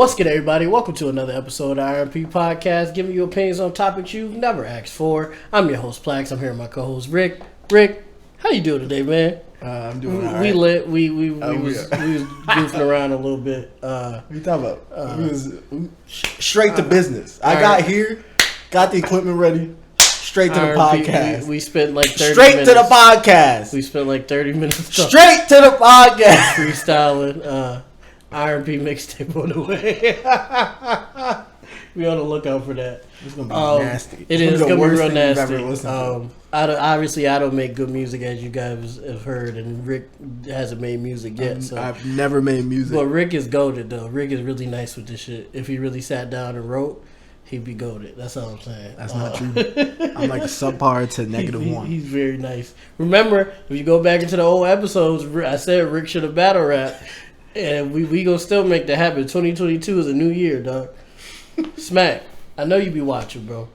What's good, everybody? Welcome to another episode of R&P Podcast, giving you opinions on topics you've never asked for. I'm your host, PLAX. I'm here with my co-host, Rick. Rick, how you doing today, man? I'm doing all right. We lit. We was goofing around a little bit. What you talking about? We was straight to business. I got here, got the equipment ready, straight to the podcast. We spent like 30 straight minutes. to the podcast. We spent like 30 minutes straight to the podcast. Freestyling. R&P mixtape on the way. We on the lookout for that. It's gonna be nasty. It's gonna be real nasty. Obviously, I don't make good music, as you guys have heard, and Rick hasn't made music yet. So I've never made music. But Rick is goated though. Rick is really nice with this shit. If he really sat down and wrote, he'd be goated. That's all I'm saying. That's not true. I'm like a subpar to -1. He's very nice. Remember, if you go back into the old episodes, I said Rick should have battle rap. And we gonna still make that happen. 2022 is a new year, dog. Smack. I know you be watching, bro.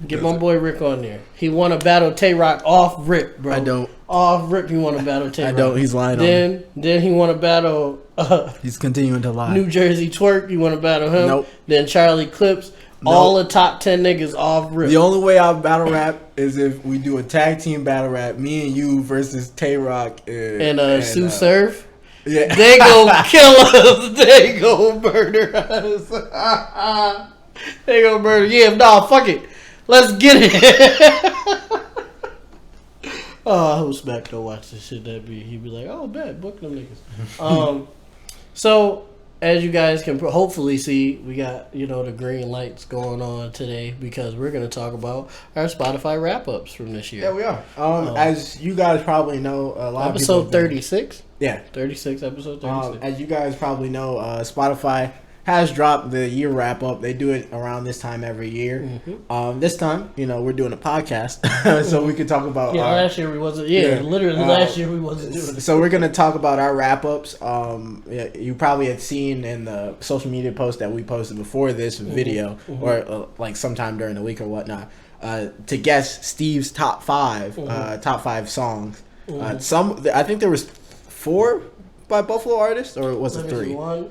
Get my boy Rick on there. He want to battle Tay-Rock off Rick, bro. I don't. Off Rick, he want to battle Tay-Rock. I don't. He's lying on me. Then he want to battle... He's continuing to lie. New Jersey Twerk, you want to battle him. Nope. Then Charlie Clips. Nope. All the top 10 niggas off Rick. The only way I'll battle rap is if we do a tag team battle rap. Me and you versus Tay-Rock and Sue Surf. Yeah. They gon' kill us. They gon' murder us. They gon' murder. Yeah, nah, fuck it. Let's get it. I hope Smack don't watch this shit. He'd be like, oh, bad, book them niggas. So, as you guys can hopefully see, we got, the green lights going on today because we're going to talk about our Spotify wrap-ups from this year. Yeah, we are. As you guys probably know, a lot of people... Episode 36? Yeah. 36, episode 36. As you guys probably know, Spotify has dropped the year wrap-up. They do it around this time every year. Mm-hmm. This time, we're doing a podcast, so we could talk about... last year we wasn't... literally last year we wasn't doing it. So we're going to talk about our wrap-ups. You probably had seen in the social media post that we posted before this video, or like sometime during the week or whatnot, to guess Steve's top five songs. I think there was 4 by Buffalo artists, or was it 3? 1,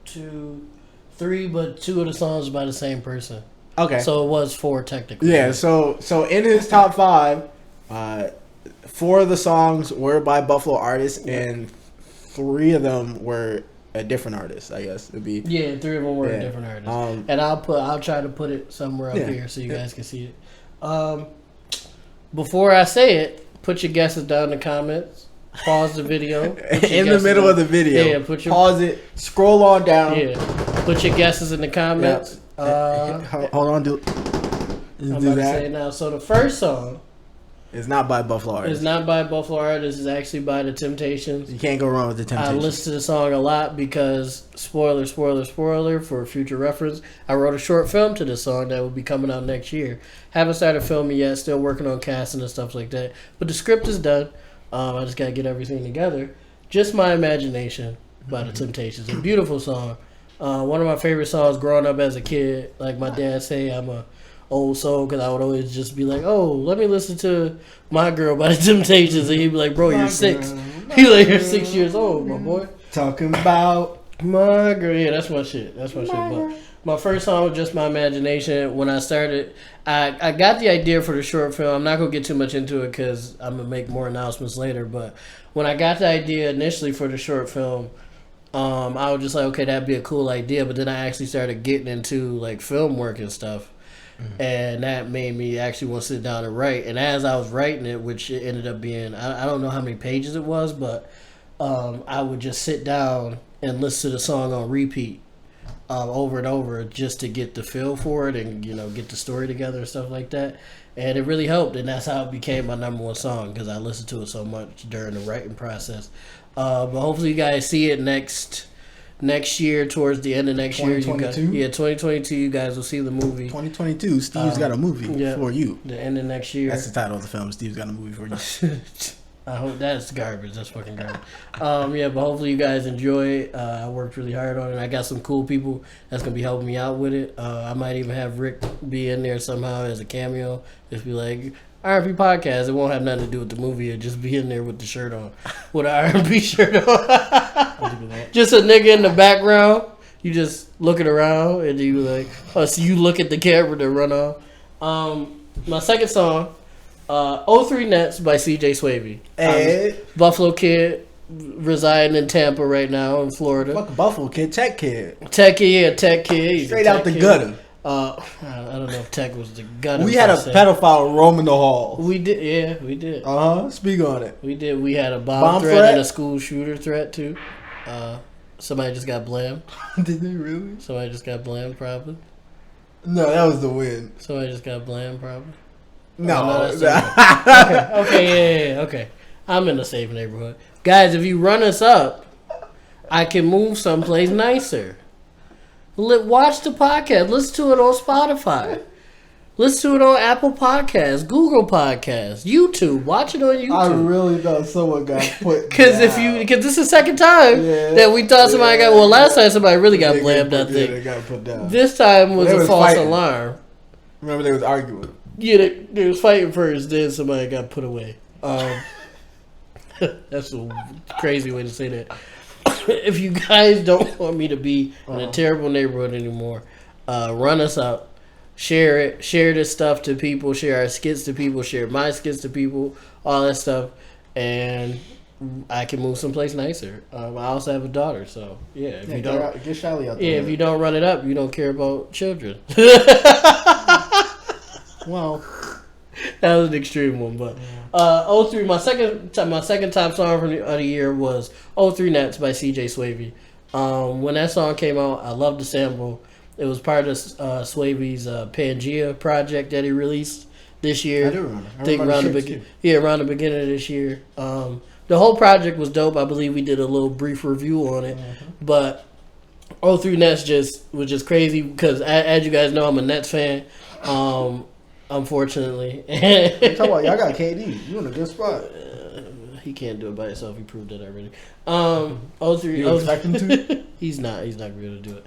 2, 3, but 2 of the songs by the same person. Okay. So it was 4 technically. Yeah, so in his top 5, 4 of the songs were by Buffalo artists, and 3 of them were a different artist, I guess. It'd be 3 of them were a different artist. And I'll try to put it somewhere up here so you guys can see it. Before I say it, put your guesses down in the comments. Pause the video. In the middle of the video. Yeah, pause it. Scroll on down. Yeah. Put your guesses in the comments. Hold on. I'm about to say it now. So the first song is not by Buffalo artists. It's not by Buffalo artists. It's actually by the Temptations. You can't go wrong with the Temptations. I listen to the song a lot because spoiler for future reference. I wrote a short film to this song that will be coming out next year. Haven't started filming yet. Still working on casting and stuff like that. But the script is done. I just gotta get everything together. Just My Imagination by the Temptations. A beautiful song. One of my favorite songs growing up as a kid. Like my dad say, I'm a old soul because I would always just be like, oh, let me listen to My Girl by the Temptations. And he'd be like, bro, you're 6. He's like, you're 6 years old, my boy. Talking about My Girl. Yeah, that's my shit. But my first song was Just My Imagination. When I started, I got the idea for the short film. I'm not going to get too much into it because I'm going to make more announcements later. But when I got the idea initially for the short film, I was just like, okay, that'd be a cool idea. But then I actually started getting into like film work and stuff. Mm-hmm. And that made me actually want to sit down and write. And as I was writing it, which it ended up being, I don't know how many pages it was, but I would just sit down and listen to the song on repeat. Over and over just to get the feel for it and get the story together and stuff like that, and it really helped, and that's how it became my number 1 song because I listened to it so much during the writing process. But hopefully you guys see it next year, towards the end of next year. 2022 you guys will see the movie. 2022 Steve's got a movie for you. The end of next year. That's the title of the film. Steve's got a movie for you. I hope that's garbage. That's fucking garbage. But hopefully you guys enjoy it. I worked really hard on it. I got some cool people that's gonna be helping me out with it. I might even have Rick be in there somehow as a cameo. Just be like, R&P Podcast. It won't have nothing to do with the movie. It'll just be in there with the shirt on, with an R&P shirt on. Just a nigga in the background. You just looking around and you like, oh, so you look at the camera to run off. My second song, 03 Nets by CJ Swavey. Hey. Buffalo kid, residing in Tampa right now in Florida. Fuck Buffalo kid, Tech kid. Tech kid. He's straight out the gutter. I don't know if Tech was the gutter. We had a pedophile roaming the halls. We did, yeah, we did. Speak on it. We did. We had a bomb threat and a school shooter threat too. Somebody just got blamed. Did they really? Somebody just got blamed, probably. No, that was the win. Somebody just got blamed, probably. No. Okay, yeah. Okay. I'm in a safe neighborhood. Guys, if you run us up, I can move someplace nicer. Watch the podcast. Listen to it on Spotify. Listen to it on Apple Podcasts, Google Podcasts, YouTube. Watch it on YouTube. I really thought someone got put because this is the second time that we thought somebody got. Well, last time somebody really got blamed. I think they got put down. This time was a false alarm. Remember, they was arguing. Yeah, they was fighting first. Then somebody got put away. That's a crazy way to say that. If you guys don't want me to be in a terrible neighborhood anymore, run us up. Share it. Share this stuff to people. Share our skits to people. Share my skits to people. All that stuff. And I can move someplace nicer. I also have a daughter, so yeah. If you don't get Shelly out there. Yeah, if you don't run it up, you don't care about children. Well, that was an extreme one, but 03. My second top song of the year was 03 Nets by CJ Swavey. When that song came out, I loved the sample. It was part of Swavey's Pangea project that he released this year. I do remember. I think around the beginning of this year. The whole project was dope. I believe we did a little brief review on it. Mm-hmm. But 03 Nets was just crazy because, as you guys know, I'm a Nets fan. Unfortunately. What you talking about? Y'all got KD. You in a good spot. He can't do it by himself. He proved it already. 03. You expect him to? He's not going to be able to do it.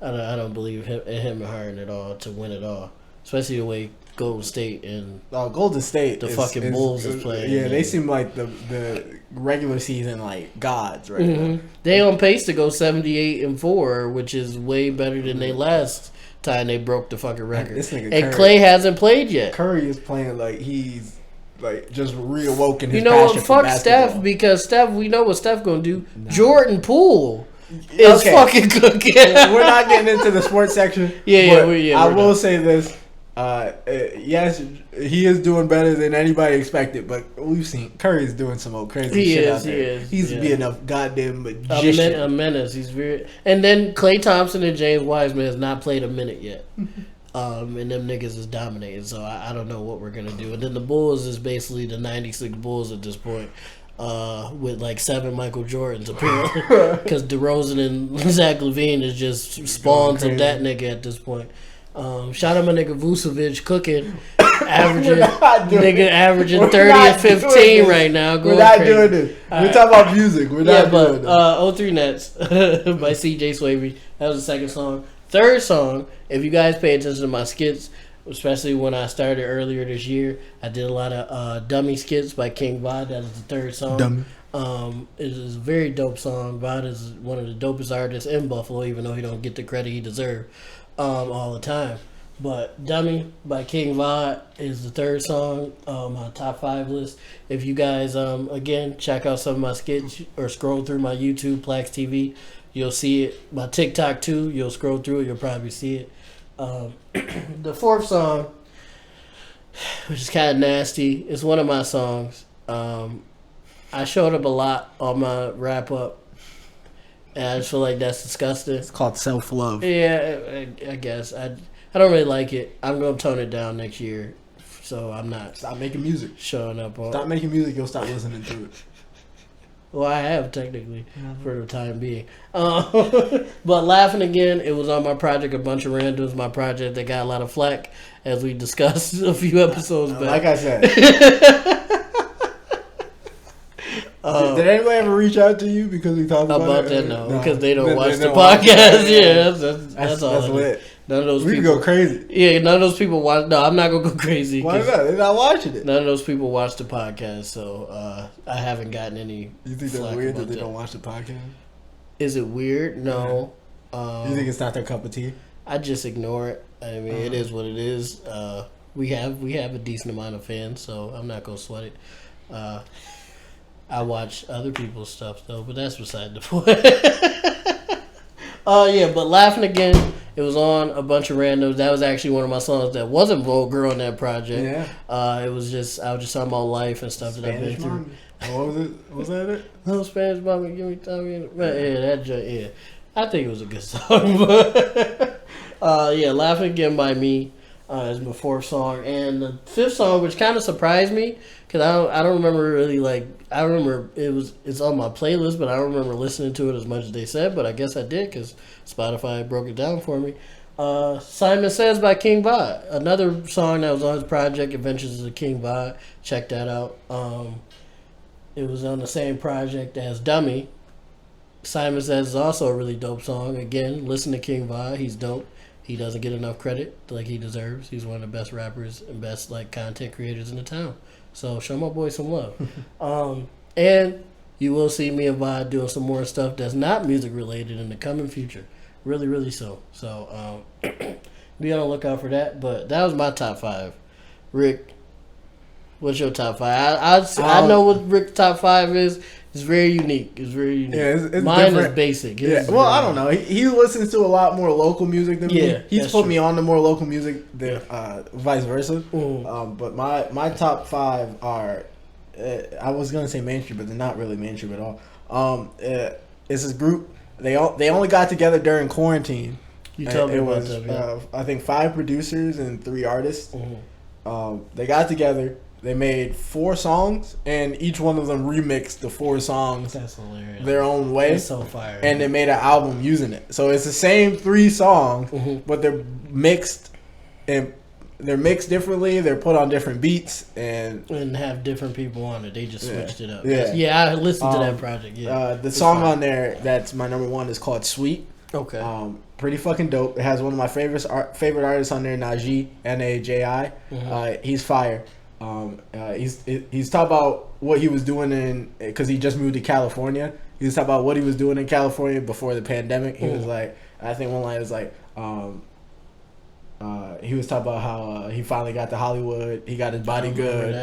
I don't believe him and Harden at all to win it all, especially the way Golden State Golden State fucking Bulls is playing. Yeah, they seem like the regular season like gods right now. They on pace to go 78-4, which is way better than they last time they broke the fucking record. This nigga and Curry, Clay hasn't played yet. Curry is playing like he's like just reawoken his passion. You know what? Fuck basketball. Steph, because Steph, we know what Steph gonna do. Nah. Jordan Poole is fucking cooking. We're not getting into the sports section. I will say this. Yes, he is doing better than anybody expected, but we've seen Curry's doing some old crazy shit out there. He's being a goddamn magician. A menace. He's very. And then Klay Thompson and James Wiseman has not played a minute yet. And them niggas is dominating, so I don't know what we're gonna do. And then the Bulls is basically the '96 Bulls at this point. With like 7 Michael Jordans apparently, because DeRozan and Zach LaVine is just spawns of that nigga at this point. Shout out my nigga Vucevic cooking, averaging 30 and 15 right now. We're not doing this. We're talking about music. We're not doing this. 03 Nets by CJ Swavey. That was the second song. Third song, if you guys pay attention to my skits, especially when I started earlier this year, I did a lot of dummy skits by King Vod. That is the third song. Dummy. It is a very dope song. Vod is one of the dopest artists in Buffalo, even though he don't get the credit he deserves all the time. But Dummy by King Vod is the third song on my top 5 list. If you guys, again, check out some of my skits or scroll through my YouTube, PLAX TV, you'll see it. My TikTok, too, you'll scroll through it, you'll probably see it. The fourth song, which is kind of nasty, is one of my songs. I showed up a lot on my wrap up, and I just feel like that's disgusting. It's called self-love. Yeah, I guess I don't really like it. I'm gonna tone it down next year, so I'm not. Stop making music. Showing up on. Stop making music. You'll stop listening to it. Well, I have technically for the time being. But Laughing Again, it was on my project, A Bunch of Randoms, my project that got a lot of flack, as we discussed a few episodes back. Like I said. Did anybody ever reach out to you because we talked about that? No, because they don't watch the podcast. Yeah, that's all. That's lit. None of those we people go crazy. Yeah, none of those people watch. No, I'm not gonna go crazy. Why not? They're not watching it. None of those people watch the podcast, so I haven't gotten any. You think that's weird that they don't watch the podcast? Is it weird? No. You think it's not their cup of tea? I just ignore it. I mean, it is what it is. We have a decent amount of fans, so I'm not gonna sweat it. I watch other people's stuff though, but that's beside the point. Yeah, but Laughing Again, it was on a bunch of randoms. That was actually one of my songs that wasn't vulgar on that project. Yeah. It was just, I was just talking about life and stuff that I've been through. What was it? Was that it? No Spanish mommy, give me time. Yeah, that joint, yeah. I think it was a good song, but yeah, Laughing Again by me is my fourth song, and the fifth song, which kind of surprised me, because I don't remember really I remember it's on my playlist, but I don't remember listening to it as much as they said, but I guess I did because Spotify broke it down for me. Simon Says by King Vod, another song that was on his project Adventures of King Vod. Check that out. It was on the same project as Dummy. Simon Says is also a really dope song. Again, listen to King Vod. He's dope. He doesn't get enough credit like he deserves. He's one of the best rappers and best content creators in the town. So show my boy some love. And you will see me and Vod doing some more stuff that's not music related in the coming future. Really, really so. So be on the lookout for that. But that was my top 5. Rick, what's your top 5? I know what Rick's top 5 is. It's very unique. It's very unique. Yeah, it's mine different. is basic. Well, I don't know. He listens to a lot more local music than me. He's put me on to more local music than vice versa. But my top 5 are, I was gonna say mainstream, but they're not really mainstream at all. It's this group. They only got together during quarantine. You told me about was, that. Yeah. I think 5 producers and 3 artists. They got together. They made 4 songs, and each one of them remixed the 4 songs their own way. That's so fire. And they made an album using it. So it's the same 3 songs, but they're mixed, and they're mixed differently. They're put on different beats and have different people on it. They just switched it up. Yeah, I listened to that project. Yeah, the song on there that's my number 1 is called "Sweet." Okay. Pretty fucking dope. It has one of my favorite artists on there, Naji, Naji. He's fire. He's talking about what he was doing because he just moved to California. He was talking about what he was doing in California before the pandemic. He was like, I think one line was like, he was talking about how he finally got to Hollywood. He got his body good.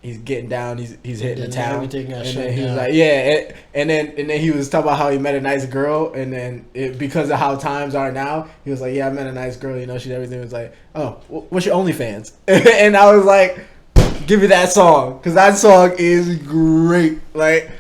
He's getting down. He's hitting the town. And then he was like, and then he was talking about how he met a nice girl, and then because of how times are now, he was like, I met a nice girl. You know, she's everything. Was like, oh, what's your OnlyFans? And I was like, give me that song, because that song is great. Like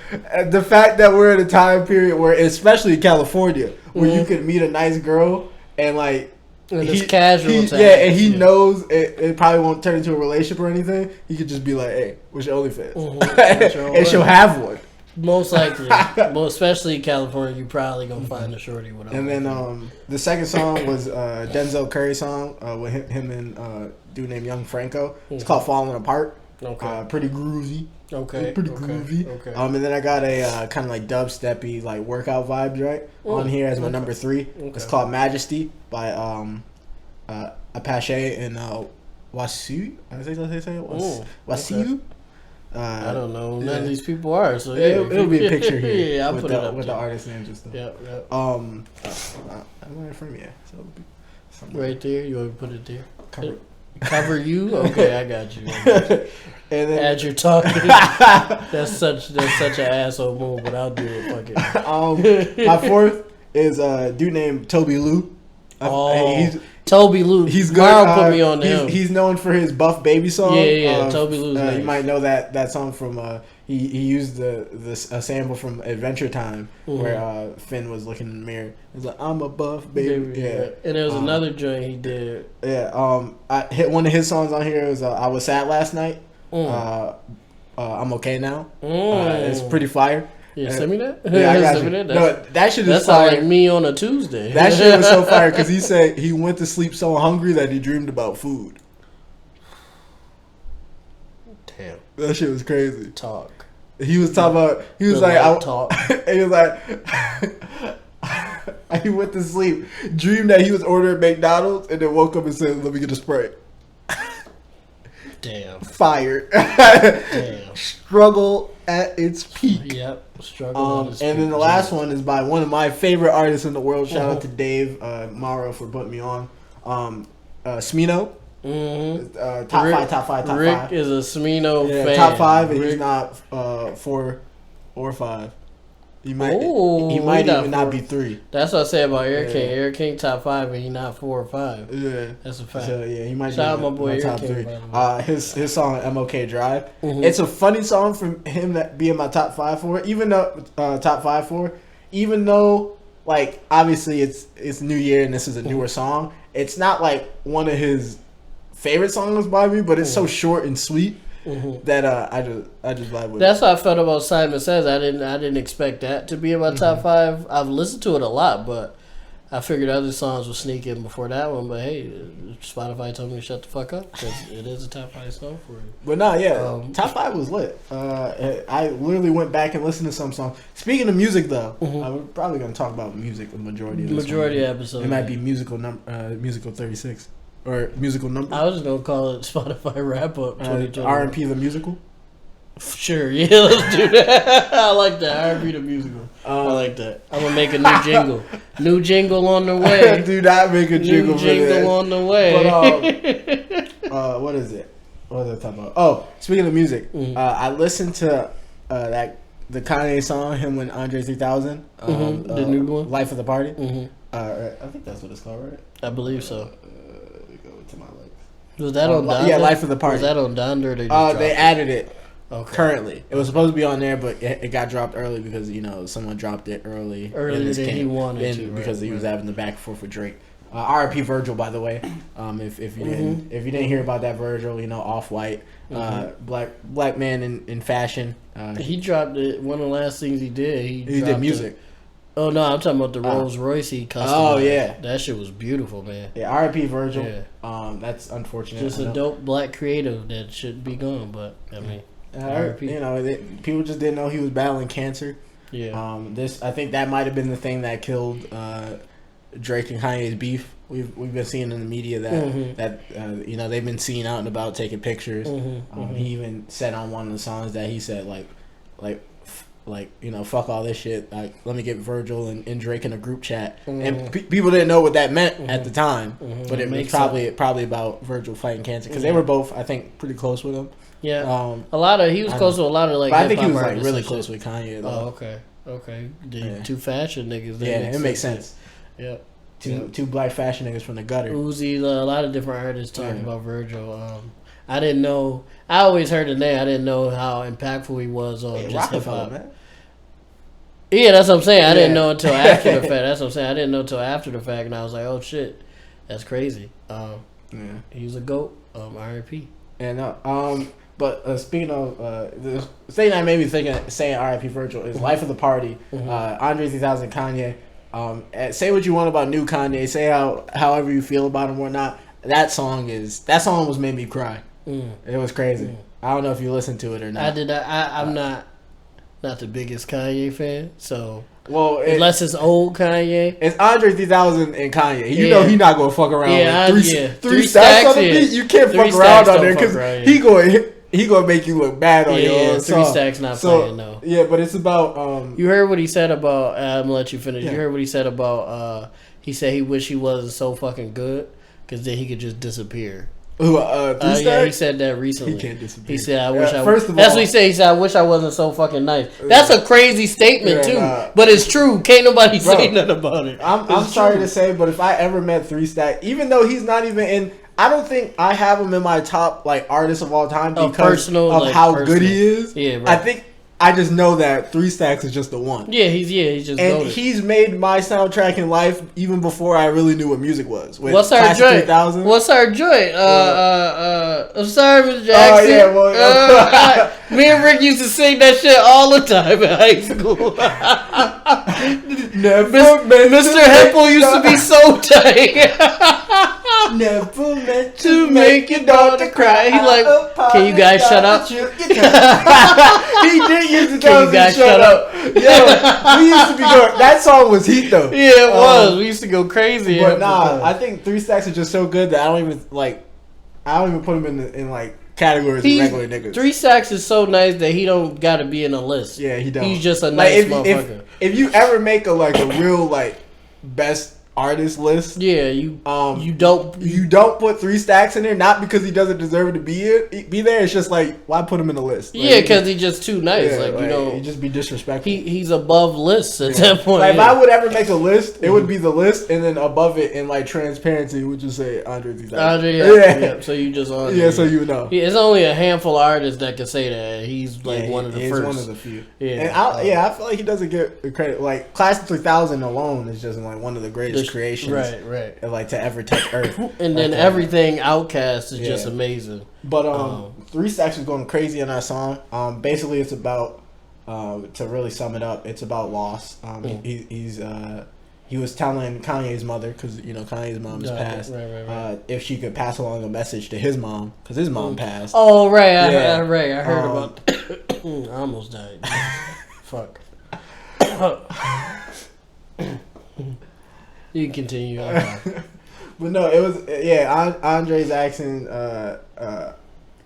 the fact that we're in a time period where, especially in California, where you could meet a nice girl and like. And it's casual. And he knows it probably won't turn into a relationship or anything. He could just be like, "Hey, what's your OnlyFans?" And she'll have one. Most likely, well, especially in California, you probably gonna find a shorty with. And then the second song was Denzel Curry song with him and a dude named Young Franco. It's called "Falling Apart." Okay. Pretty groovy. Okay. Pretty groovy. Okay. And then I got a kind of like dubsteppy, like workout vibes on here as my number 3. It's called "Majesty" by Apache and Wasu. I think that's how they say it. Wasu. I don't know. None of these people are. So it'll be a picture here. I'll put it up with the artist names and stuff. Yep. I'm right from you. So right there. You want to put it there? Cover you? Okay, I got you. And then, as you're talking, that's such an asshole move, but I'll do it. Fuck it. My 4th is a dude named Toby Lou. Toby Lou. He's good. Put me on him. He's known for his Buff Baby song. Yeah. Toby Lou's nice. You might know that song from. He used a sample from Adventure Time where Finn was looking in the mirror. He's like, "I'm a buff baby." Yeah. And there was another joint he did. Yeah. I hit one of his songs on here. Was "I Was Sad Last Night." I'm okay now. It's pretty fire. Yeah, send me that. Yeah, I got you. That shit is fire. That's like me on a Tuesday. That shit was so fire because he said he went to sleep so hungry that he dreamed about food. Damn. That shit was crazy. Talk. He was talking about. He was like, talk. He was like, he went to sleep, dreamed that he was ordering McDonald's, and then woke up and said, "Let me get a Sprite." Damn. Fire. Damn. Struggle at its peak. Yep. Struggle. And then the last one is by one of my favorite artists in the world. Shout out to Dave Morrow for putting me on. Smino. Mm-hmm. Top five. Rick is a Smino fan. Top 5, and he's not 4 or 5. He might even not be 3. That's what I say about Air King. Air King top 5, and he not 4 or 5. Yeah, that's a fact. So yeah, he might Shout be out my boy top Air 3. His song MLK Drive. Mm-hmm. It's a funny song from him that be in my top 5 for. Even though like obviously it's New Year and this is a newer song. It's not like one of his favorite songs by me, but it's so short and sweet. Mm-hmm. That I just vibe with. That's how I felt about Simon Says. I didn't expect that to be in my top 5. I've listened to it a lot, but I figured other songs would sneak in before that one. But hey, Spotify told me to shut the fuck up because it is a top 5 song for you. But top 5 was lit. I literally went back and listened to some songs. Speaking of music, though, we're probably gonna talk about music the majority of this episode. It might be musical 36. Or musical number. I was just gonna call it Spotify wrap up 2020. R&P the musical. Sure, yeah, let's do that. I like that. R&P the musical. I like that. I'm gonna make a new jingle. New jingle on the way. Do not make a jingle. New jingle on the way. But what is it? What was I talking about? Oh, speaking of music, I listened to the Kanye song, him and Andre 3000. The new one, Life of the Party. I think that's what it's called, right? I believe so. To my legs. Was that on Donda? Yeah, Life of the Party. Was that on Donda? Or they added it. Okay. Currently, it was supposed to be on there, but it got dropped early because someone dropped it earlier than he wanted to, because he was having the back and forth with Drake. R&P Virgil, by the way. If you didn't hear about that Virgil, Off White, black man in fashion. He dropped it. One of the last things he did. He did music. Oh no, I'm talking about the Rolls Royce he customized. Oh yeah, that shit was beautiful, man. Yeah, R.I.P. Virgil. Yeah. That's unfortunate. Just a dope black creative that should be gone, but I mean, R.I.P. People just didn't know he was battling cancer. Yeah. I think that might have been the thing that killed Drake and Kanye's beef. We've been seeing in the media that they've been seen out and about taking pictures. He even said on one of the songs that he said fuck all this shit. Like, let me get Virgil and Drake in a group chat. And people didn't know what that meant at the time, but it was probably about Virgil fighting cancer because they were both, I think, pretty close with him. Yeah, he was close to a lot of I think he was really close with Kanye. Though. Oh, okay. Two fashion niggas. It makes sense. Yeah. Two black fashion niggas from the gutter. Uzi, a lot of different artists talking about Virgil. I didn't know. I always heard the name. I didn't know how impactful he was on just hip hop. Yeah, that's what I'm saying. I didn't know until after the fact. That's what I'm saying. I didn't know until after the fact, and I was like, "Oh shit, that's crazy." He was a goat. R.I.P. But speaking of the thing that made me saying R.I.P. Virgil is "Life of the Party." Andre 3000, Kanye. Say what you want about new Kanye. Say however you feel about him or not. That song was made me cry. It was crazy. I don't know if you listened to it or not. I did. I'm not the biggest Kanye fan, so unless it's old Kanye, it's Andre 3000 and Kanye. You know he not gonna fuck around. Three stacks on the beat. You can't fuck around on there because he gonna make you look bad on your own. 3 Stacks not playing though. Yeah, but it's about. You heard what he said about. I'm gonna let you finish. Yeah. You heard what he said about. He said he wished he wasn't so fucking good because then he could just disappear. Yeah, he said that recently. He can't disappear. He said, "I wish I." First of all, that's what he said. He said, "I wish I wasn't so fucking nice." That's a crazy statement too, but it's true. Can't nobody say nothing about it. I'm sorry to say, but if I ever met 3 Stack, even though he's not even in, I don't think I have him in my top artists of all time because of how good he is. Yeah, right. I think. I just know that 3 Stacks is just the one. Yeah, he's just. And goated. He's made my soundtrack in life even before I really knew what music was. What's our joint? What's our joint? I'm sorry, Mr. Jackson. Oh yeah, me and Rick used to sing that shit all the time in high school. Mr. Hempel used to be so tight. Never meant to make your daughter cry. He's like, can you guys shut up? He did used to tell us to shut up. Yo, we used to be going. That song was heat though. Yeah, it was. We used to go crazy. But I think 3 Stacks are just so good that I don't even put him in categories of regular niggas. 3 Stacks is so nice that he don't got to be in a list. Yeah, he don't. He's just a nice motherfucker. If you ever make a real best artist list, yeah, you don't put 3 Stacks in there, not because he doesn't deserve to be there. It's just why put him in the list? Yeah, because he's just too nice. He just be disrespectful. He's above lists at that point. If I would ever make a list, it would be the list, and then above it in transparency would just say Andre 3000. Andre, yeah. So you just on. Yeah, so you know. It's only a handful of artists that can say that. He's one of the first. He's one of the few. Yeah, and I feel like he doesn't get the credit. Class of 3000 alone is just one of the greatest creations, right, to ever touch Earth. And then everything Outkast is just amazing. But 3 Stacks was going crazy on that song. Basically, it's about to really sum it up, it's about loss. He was telling Kanye's mother, because Kanye's mom is passed, if she could pass along a message to his mom, because his mom passed. Oh right, I heard about. I almost died. Fuck. You can continue. But no, it was Andre's asking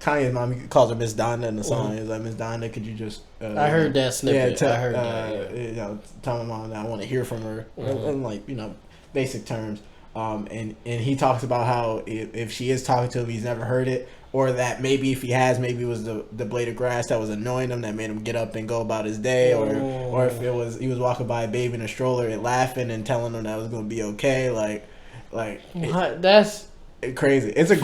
Kanye's mom, he calls her Miss Donda in the song. He was like, Miss Donda, could you just I heard that snippet. I heard that. Tell my mom that I want to hear from her in basic terms. And he talks about how if she is talking to him, he's never heard it, or that maybe if he has, maybe it was the blade of grass that was annoying him that made him get up and go about his day, or if it was he was walking by a baby in a stroller and laughing and telling him that it was gonna be okay, that's crazy. It's a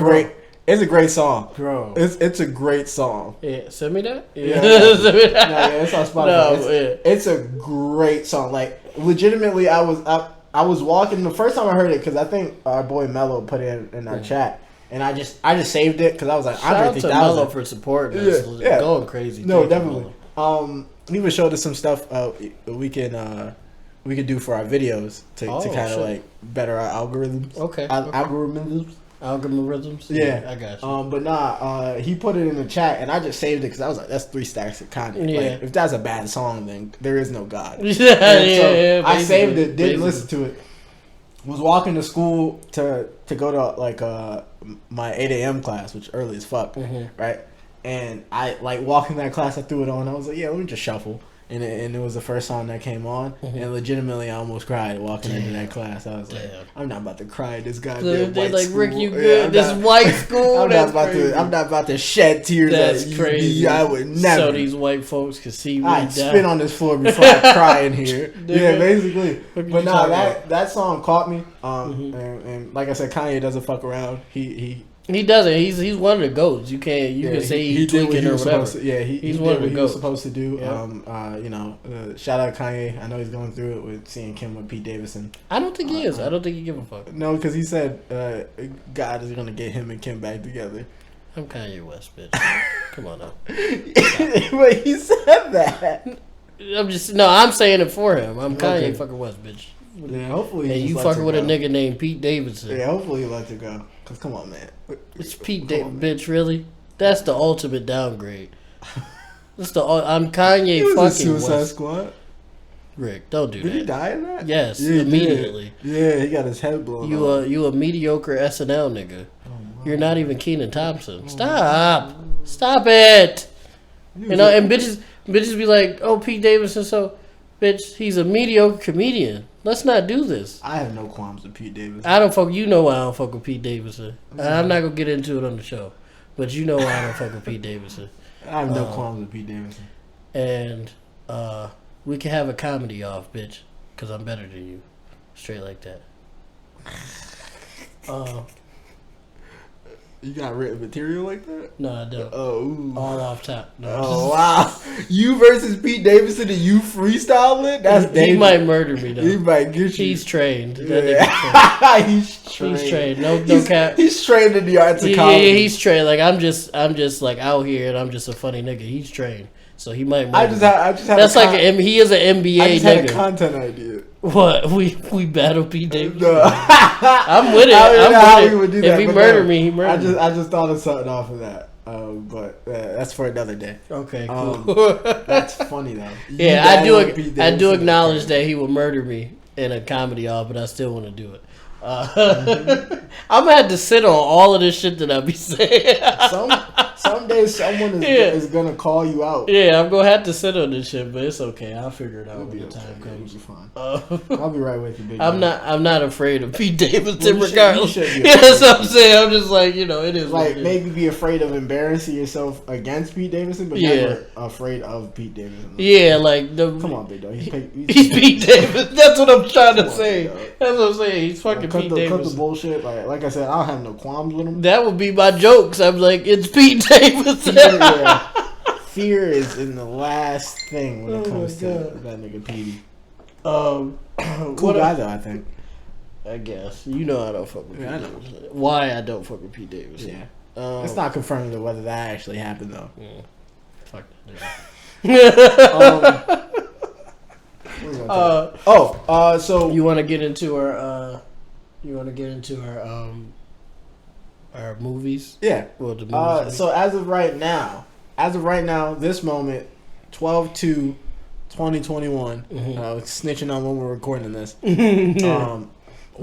great song, bro. It's a great song. Yeah, send me that. Yeah, it's on Spotify. It's a great song. Legitimately, I was walking the first time I heard it, because I think our boy Mello put it in our chat, and I just saved it because I was like, shout out to Mello for support. Going crazy. No, definitely. He was showing us some stuff we can do for our videos to kind of better our algorithms. Okay. Algorithms. Yeah, I got you. But he put it in the chat, and I just saved it because I was like, "That's 3 Stacks of Kanye." Yeah. If that's a bad song, then there is no God. I saved it, didn't listen to it. Was walking to school to go to my 8 a.m. class, which early as fuck, right? And I walking that class, I threw it on. I was like, "Yeah, let me just shuffle." And it was the first song that came on, and legitimately I almost cried walking into that class. I was like, I'm not about to cry at this goddamn white school. Rick, you good? This white school? I'm not about to shed tears. That's crazy. I would never. So these white folks can see me I'd spit on this floor before I cry in here. Yeah, basically. But that song caught me. And like I said, Kanye doesn't fuck around. He doesn't. He's one of the goats. You can say he's tweaking or whatever. He's one of the goats. He was supposed to do. Yeah. Shout out Kanye. I know he's going through it with seeing Kim with Pete Davidson. I don't think he is. I don't think he give a fuck. No, because he said God is gonna get him and Kim back together. I'm Kanye West, bitch. Come on now. But he said that. I'm saying it for him. I'm Kanye fucking West, bitch. Yeah, hopefully. And you fucking with a nigga named Pete Davidson. Yeah, hopefully he lets it go. Cause come on, man. It's Pete Davidson, bitch. Really? That's the ultimate downgrade. I'm Kanye fucking West. Suicide Squad. Rick, don't do that. Did he die in that? Yes, immediately. Yeah, he got his head blown off. You a mediocre SNL nigga. You're not even Kenan Thompson. Stop it. And bitches be like, oh, Pete Davidson, so bitch, he's a mediocre comedian. Let's not do this. I have no qualms with Pete Davidson. I don't fuck. You know why I don't fuck with Pete Davidson. I'm not gonna get into it on the show, but you know why I don't fuck with Pete Davidson. I have no qualms with Pete Davidson. And we can have a comedy off, bitch, because I'm better than you. Straight like that. You got written material like that? No, I don't. Oh, all off top. No, wow! You versus Pete Davidson and you freestyling? That's dangerous. He might murder me though. He might get you. He's trained. Yeah. He's trained. He's trained. No cap. He's trained in the arts of comedy. Yeah, he's trained. Like I'm just like out here and I'm just a funny nigga. He's trained, so he might. I just had. That's he is an NBA nigga. I just had a content idea. What we battle Pete Davidson? No. I'm with it. I'm with it. If he murder me, he murder me. I just thought of something off of that. But that's for another day. Okay, cool. That's funny though. Yeah, I do acknowledge that he will murder me in a comedy off, but I still want to do it. I'm gonna have to sit on all of this shit that I be saying. Someday someone is gonna call you out. Yeah, I'm gonna have to sit on this shit, but it's okay. I'll figure it out when the time comes. You'll be fine. I'll be right with you, big I'm not afraid of Pete Davidson well, regardless. Yeah, that's what I'm saying. I'm just like, it is like maybe be afraid of embarrassing yourself against Pete Davidson, but never afraid of Pete Davidson. Yeah, like come on, big dog. He's Pete Davidson. That's what I'm trying to say. That's what I'm saying. He's fucking Pete Davidson. Cut the bullshit. Like I said, I don't have no qualms with him. That would be my jokes. I'm like, it's Pete Davidson. Fear is in the last thing when it comes to that nigga Petey. Cool guy though, I think. I guess I don't fuck with Pete Davidson. Why I don't fuck with Pete Davidson? Yeah, it's not confirmed whether that actually happened though. Yeah. Fuck that. So you want to get into our our movies? Yeah. Well, the movies. So as of right now, this moment, 12/2/2021. Snitching on when we're recording this. We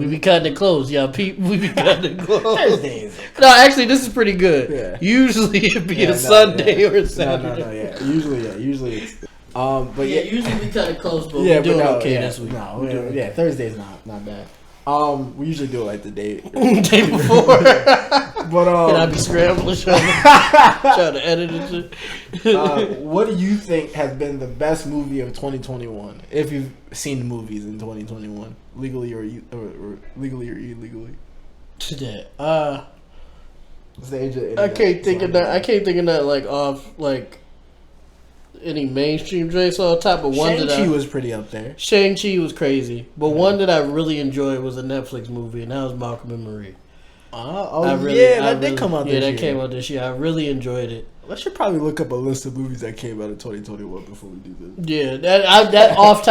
be cutting it close, y'all. We be cutting it close. Thursdays. No, actually, this is pretty good. Yeah. Usually it'd be a Sunday or a Saturday. No. Yeah. Usually it's. But usually we cut it close, but we're doing okay this week. No, Thursday's not bad. We usually do it like the day before. But and I be scrambling trying to edit and shit. What do you think has been the best movie of 2021? If you've seen movies in 2021, legally or illegally. Today, I can't think of that like off like any mainstream joints on top, but one Shang-Chi was pretty up there. Shang-Chi was crazy, but one that I really enjoyed was a Netflix movie, and that was Malcolm and Marie. That did come out this year. Yeah, that came out this year. I really enjoyed it. I should probably look up a list of movies that came out in 2021 before we do this. Yeah, that off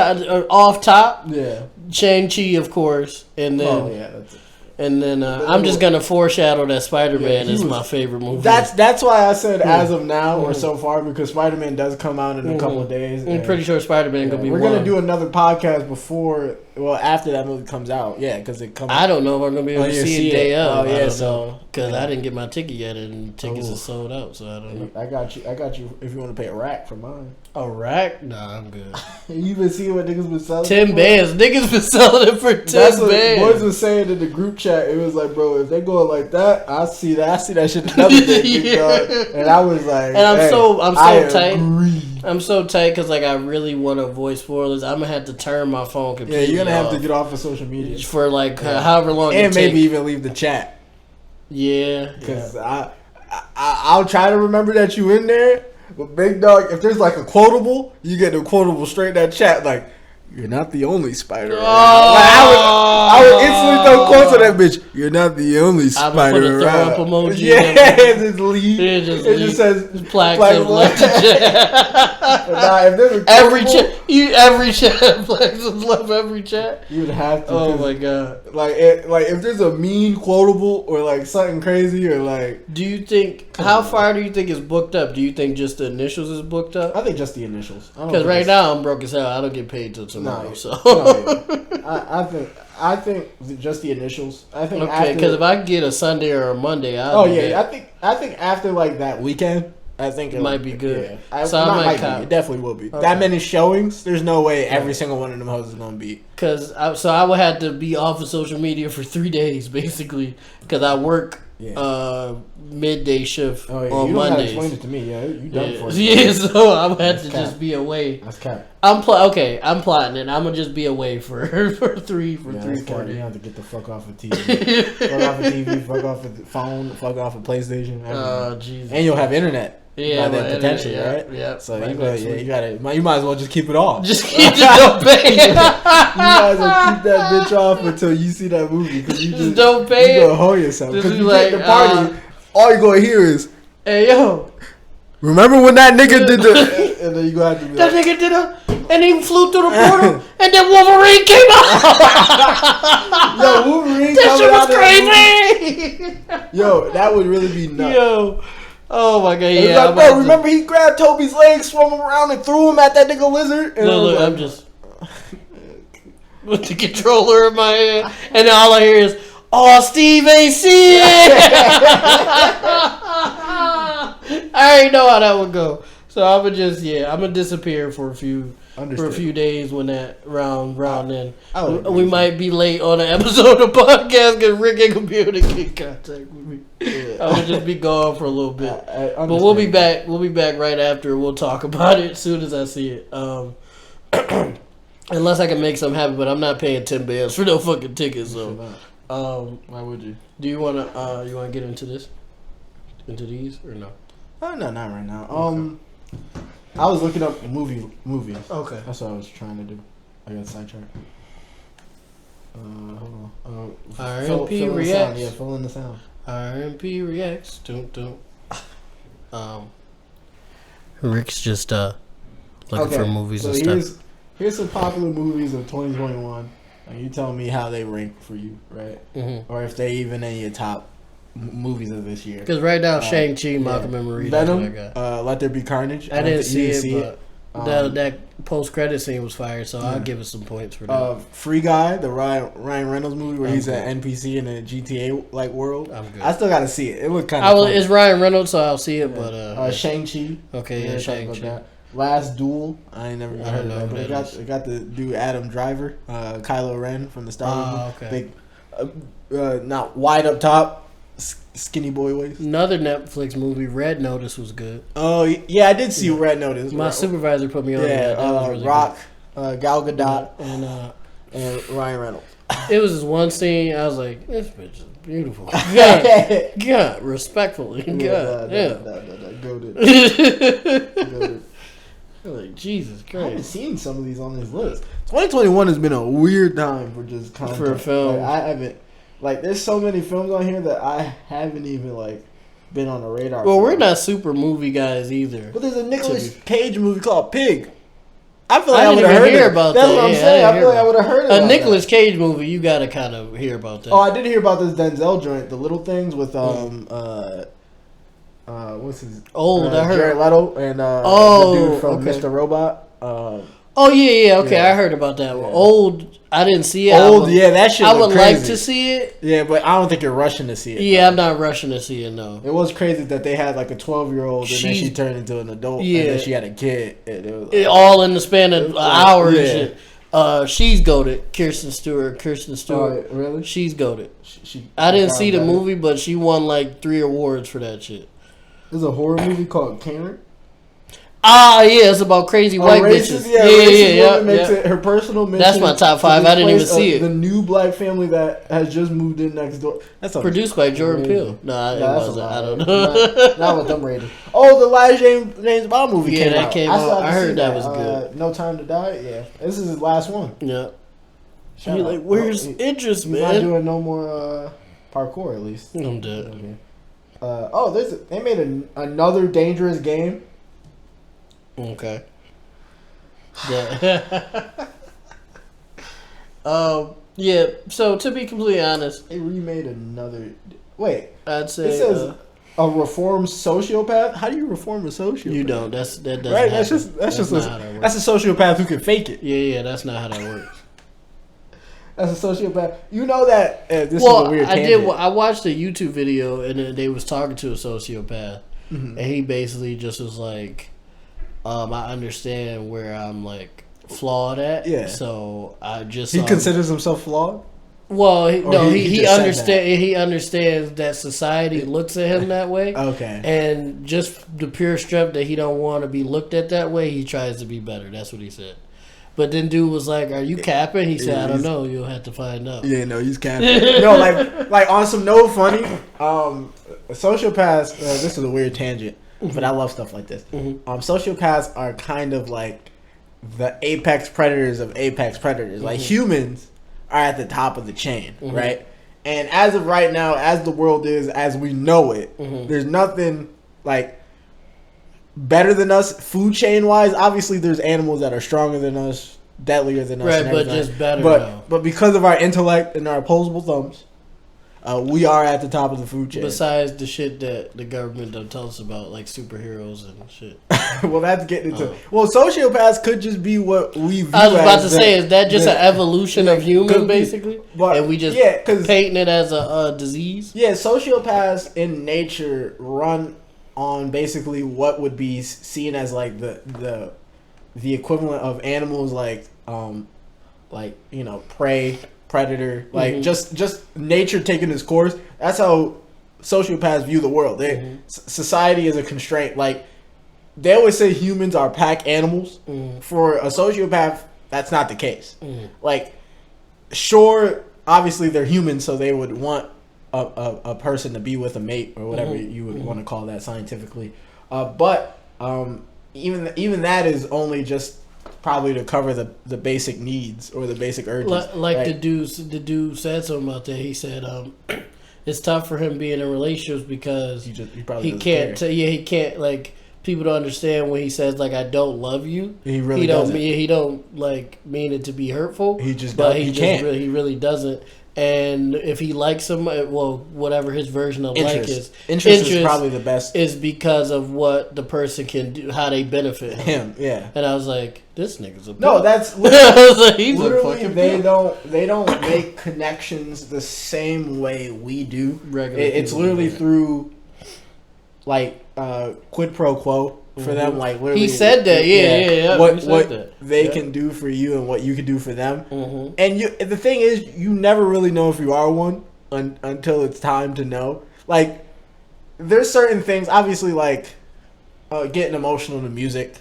top. Yeah, Shang-Chi, of course, and then that's it. And then I'm just gonna foreshadow that Spider-Man is my favorite movie. That's why I said as of now or so far, because Spider-Man does come out in a couple of days. I'm pretty sure Spider-Man gonna be. We're gonna do another podcast after that movie comes out. Yeah, because it comes. I don't know if I'm gonna be able to see it day of. Oh yeah, so because I didn't get my ticket yet, and tickets are sold out, so I don't know. I got you. If you want to pay a rack for mine. A rack? Nah, I'm good. You been seeing what niggas been selling? 10 bands. Niggas been selling it for 10 That's what bands. Boys was saying in the group chat. It was like, bro, if they go like that, I see that shit another day, big dog. And I was like, and I'm so tight. Agree. I'm so tight because like I really want to avoid spoilers. I'm gonna have to turn my phone completely. Yeah, you're gonna have to get off of social media for like however long. And maybe even leave the chat. Yeah, because I'll try to remember that you in there. But big dog, if there's like a quotable, you get the quotable straight in that chat. Like, you're not the only spider. Oh. Like, I would instantly throw quotes on that bitch. You're not the only spider. I would put a throw up emoji. Yeah, it just says PLAX left the chat. If there's a every chat PLAX has left every chat. You would have to. Oh my god! Like if there's a mean quotable or like something crazy or like. Do you think how far do you think is booked up? Do you think just the initials is booked up? I think just the initials. Because right now I'm broke as hell. I don't get paid till tomorrow. I think just the initials. I think because if I get a Sunday or a Monday, I think after like that weekend, I think it might be good. Yeah. It definitely will be. Okay. That many showings, there's no way every single one of them hoes is gonna be. Because I would have to be off of social media for 3 days basically because I work. Midday shift on Mondays. Explain it to me. Yeah, you done for it. Yeah, so I would have to just be away. That's cap. I'm plotting it. I'm gonna just be away for 3 4 days. You have to get the fuck off of TV. Fuck off of TV. Fuck off of the phone. Fuck off of PlayStation. Oh Jesus! And you'll have internet. Yeah, potentially, right? Yeah. So you might as well just keep it off. Just keep it don't pay. You might as well keep that bitch off until you see that movie because you just don't pay. You gonna hold yourself because you get the party. All you gonna hear is, "Hey yo, remember when that nigga did the?" And then you gonna have to be that nigga did and he flew through the portal, and then Wolverine came out. Yo, Wolverine. That shit was crazy. Yo, that would really be nuts. Yo. Oh my god, yeah. Like, bro, remember he grabbed Toby's legs, swung him around, and threw him at that nigga lizard? And look, I'm just with the controller in my hand, and all I hear is, "Oh, Steve ain't see it." I already know how that would go. So I'm gonna disappear for a few days when that round in. We might be late on an episode of the podcast because Rick ain't gonna be able to get in contact with me. Yeah. I'm gonna just be gone for a little bit, but we'll be back. We'll be back right after. We'll talk about it as soon as I see it. Unless I can make something happen, but I'm not paying $10 for no fucking tickets. So, why would you? Do you wanna get into this? Into these or no? Oh no, not right now. Okay. I was looking up movies. Okay, that's what I was trying to do. I got sidetracked. Hold on. R&P reacts. Yeah, fill in the sound. R&P reacts. Don't. Rick's just looking for movies and stuff. Here's some popular movies of 2021. And you tell me how they rank for you, right? Mm-hmm. Or if they even in your top movies of this year. Because right now, Shang-Chi, Malcolm and Marie, Venom, that's what I got. Let There Be Carnage. I didn't see it, but that post-credit scene was fire, so I'll give it some points for that. Free Guy, the Ryan Reynolds movie where he's an NPC in a GTA-like world. I'm good. I still got to see it. It looked kind of fun. It's Ryan Reynolds, so I'll see it, but... Shang-Chi. Okay, Shang-Chi. Last Duel. I ain't never heard of that. But it got the dude Adam Driver, Kylo Ren from the Star Wars. Okay. Big, not wide up top, skinny boy waist. Another Netflix movie, Red Notice, was good. Oh yeah, I did see Red Notice. My supervisor put me on that. That was really Rock, Gal Gadot, and Ryan Reynolds. It was this one scene. I was like, "This bitch is beautiful." God, respectfully, God, Goated. Like, Jesus Christ. I haven't seen some of these on this list. 2021 has been a weird time for just content. For a film. Like, I haven't, there's so many films on here that I haven't even, been on the radar. Well, we're not super movie guys either. But there's a Nicolas Cage movie called Pig. I feel like I would have heard about that. That's what I'm saying. I feel like I would have heard about a Nicolas Cage movie. You got to kind of hear about that. Oh, I did hear about this Denzel joint, The Little Things, with what's his I heard Jared Leto and the dude from Mr. Robot. Okay, I heard about that one. Old, I didn't see it. That shit. I would like to see it. Yeah, but I don't think you're rushing to see it. Yeah, I'm not rushing to see it. No, it was crazy that they had a 12-year-old and then she turned into an adult. Yeah, and then she had a kid. And it was all in the span of an hour and shit. She's goated. Kirsten Stewart. Oh, really? She's goated. I didn't see the movie, but she won 3 awards for that shit. There's a horror movie called Karen. Yeah, it's about crazy white bitches. Yeah. Makes it her personal mission. That's my top 5. I didn't even see it. The new black family that has just moved in next door. That's produced by Jordan Peele. No, it wasn't. I don't know. Not with them ratings. Oh, the last James Bond movie came out. Came out. I heard that was good. No Time to Die. Yeah, this is his last one. Yeah. You're where's interest, man? He's not doing no more parkour, at least. I'm dead. Okay. They made another Dangerous Game. Okay. Yeah. Yeah. So to be completely honest, they remade another. Wait, I'd say it says a reformed sociopath. How do you reform a sociopath? You don't. That doesn't. Right. That's a sociopath who can fake it. Yeah. That's not how that works. That's a sociopath. You know that. This is a weird tangent. I watched a YouTube video and they was talking to a sociopath, and he basically just was like, I understand where I'm flawed at. Yeah. So I just he considers himself flawed. Well, he understands that society looks at him that way. Okay. And just the pure strength that he don't want to be looked at that way, he tries to be better. That's what he said. But then dude was like, "Are you capping?" He said, "I don't know. You'll have to find out." Yeah, no, he's capping. No, like on some no funny. Sociopaths. This is a weird tangent, but I love stuff like this. Mm-hmm. Sociopaths are kind of like the apex predators of apex predators. Like humans are at the top of the chain, right? And as of right now, as the world is, as we know it, there's nothing better than us food chain wise. Obviously there's animals that are stronger than us, deadlier than us, right? But just better. But because of our intellect and our opposable thumbs, we are at the top of the food chain. Besides the shit that the government don't tell us about, like superheroes and shit. Well, that's getting into. Well, sociopaths could just be what we view. I was about to say, is that just an evolution of human, basically? But, and we just painting it as a disease? Yeah, sociopaths in nature run on basically what would be seen as like the equivalent of animals, like prey, predator, like just nature taking its course. That's how sociopaths view the world. Society is a constraint. Like, they always say humans are pack animals. For a sociopath, that's not the case. Like, sure, obviously they're humans, so they would want a person to be with a mate or whatever you would want to call that scientifically. But even that is only just probably to cover the basic needs or the basic urges. Like the dude said something about that. He said it's tough for him being in relationships because he can't. He can't, like, people don't understand when he says, like, I don't love you. He don't like mean it to be hurtful. He really doesn't. And if he likes somebody, well, whatever his version of like is, interest is probably the best. Is because of what the person can do, how they benefit him. Yeah. And I was like, this nigga's a bitch. No, that's literally they don't make connections the same way we do. It's literally through, like, quid pro quo for them. Like, literally, he said that. Yeah. What they can do for you and what you can do for them. And the thing is, you never really know if you are one until it's time to know. Like, there's certain things, obviously, like getting emotional to music,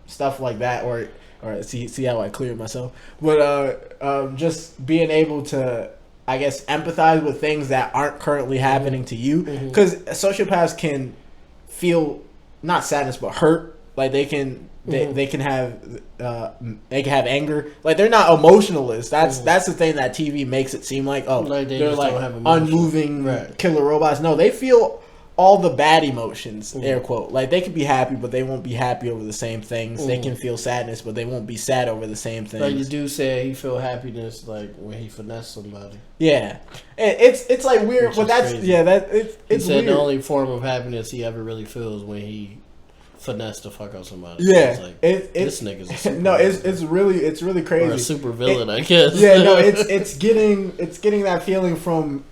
stuff like that, or see how I clear myself. But just being able to, I guess, empathize with things that aren't currently happening to you, because sociopaths can feel not sadness but hurt. Like, they can have anger. Like, they're not emotionalists. That's the thing that TV makes it seem like. Oh, like they're like unmoving killer robots. No, they feel all the bad emotions, air quote. Like, they can be happy, but they won't be happy over the same things. They can feel sadness, but they won't be sad over the same things. Like, you do say he feel happiness, like, when he finessed somebody. Yeah, it's like weird, but that's crazy. It's he said weird. The only form of happiness he ever really feels when he finessed the fuck out somebody. Yeah, it's like, this nigga's a super no, it's really crazy. Or a super villain, I guess. Yeah, no, it's getting that feeling from,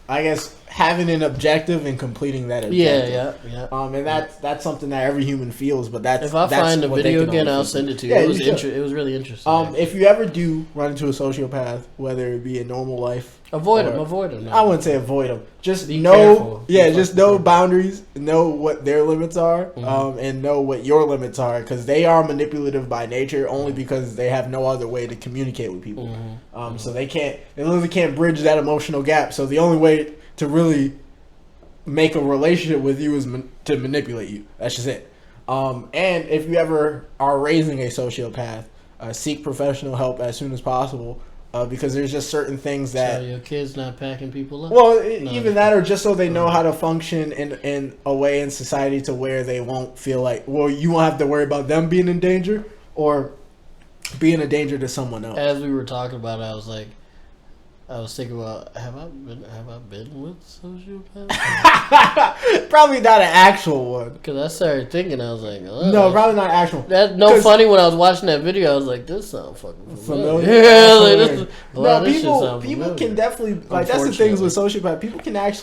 I guess, having an objective and completing that objective. Yeah. And that's something that every human feels. But if I find the video again, I'll send it to you. It was really interesting. If you ever do run into a sociopath, whether it be in normal life, avoid them. I wouldn't say avoid them. Just be careful. Just know boundaries, know what their limits are, and know what your limits are, because they are manipulative by nature, only because they have no other way to communicate with people. So they literally can't bridge that emotional gap. So the only way to really make a relationship with you is to manipulate you. That's just it. And if you ever are raising a sociopath, seek professional help as soon as possible, because there's just certain things that... So your kid's not packing people up? Well, even that, or just so they know how to function in a way in society to where they won't feel like, well, you won't have to worry about them being in danger or being a danger to someone else. As we were talking about it, I was thinking about, have I been with sociopaths? Probably not an actual one. Because I started thinking, I was like, oh, no, probably not actual. That's funny. When I was watching that video, I was like, this sounds fucking familiar. People can definitely, like, that's the things with sociopaths. People can act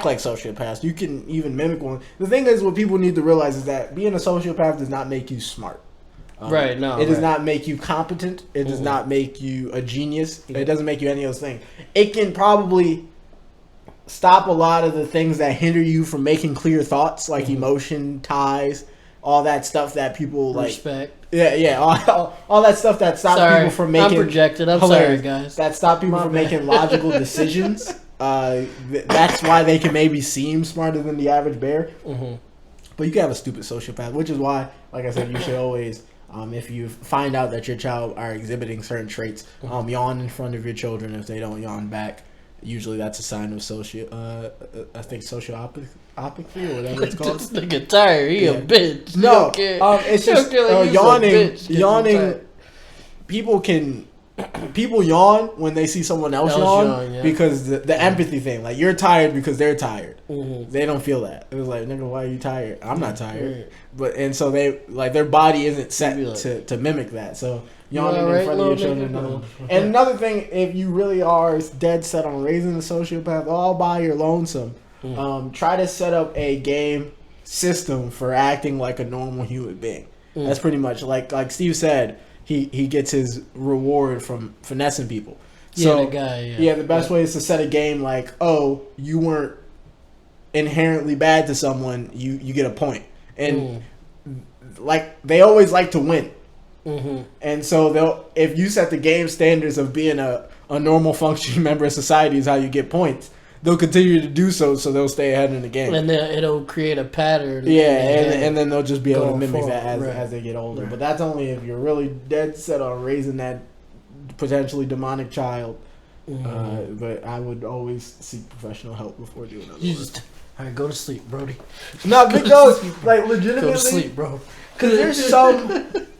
like sociopaths. You can even mimic one. The thing is, what people need to realize is that being a sociopath does not make you smart. It does not make you competent. It does not make you a genius. It doesn't make you any of those things. It can probably stop a lot of the things that hinder you from making clear thoughts, like emotion, ties, all that stuff that people like. Respect. Yeah. All that stuff that stops people from making. I'm projected. I'm sorry, guys. That stop people from making logical decisions. That's why they can maybe seem smarter than the average bear. But you can have a stupid sociopath, which is why, like I said, you should always. If you find out that your child are exhibiting certain traits, yawn in front of your children. If they don't yawn back, usually that's a sign of sociopathy or whatever it's called. This nigga tired. He a bitch. No, it's just yawning. People yawn when they see someone else yawn because the empathy thing. Like, you're tired because they're tired. They don't feel that. It was like, nigga, why are you tired? I'm not tired. And so they, like, their body isn't set to mimic that. So yawning in front of your children. And another thing, if you really are dead set on raising a sociopath all by your lonesome, Try to set up a game system for acting like a normal human being. That's pretty much like Steve said. He gets his reward from finessing people. So, the guy. The best way is to set a game like, oh, you weren't inherently bad to someone, you get a point. And like they always like to win. And so if you set the game standards of being a normal functioning member of society is how you get points, they'll continue to do so they'll stay ahead in the game. And then it'll create a pattern. And then they'll just be able to mimic forward, that as they get older. Right. But that's only if you're really dead set on raising that potentially demonic child. But I would always seek professional help before doing that. All right, go to sleep, Brody. No, because like legitimately, go to sleep, bro. Because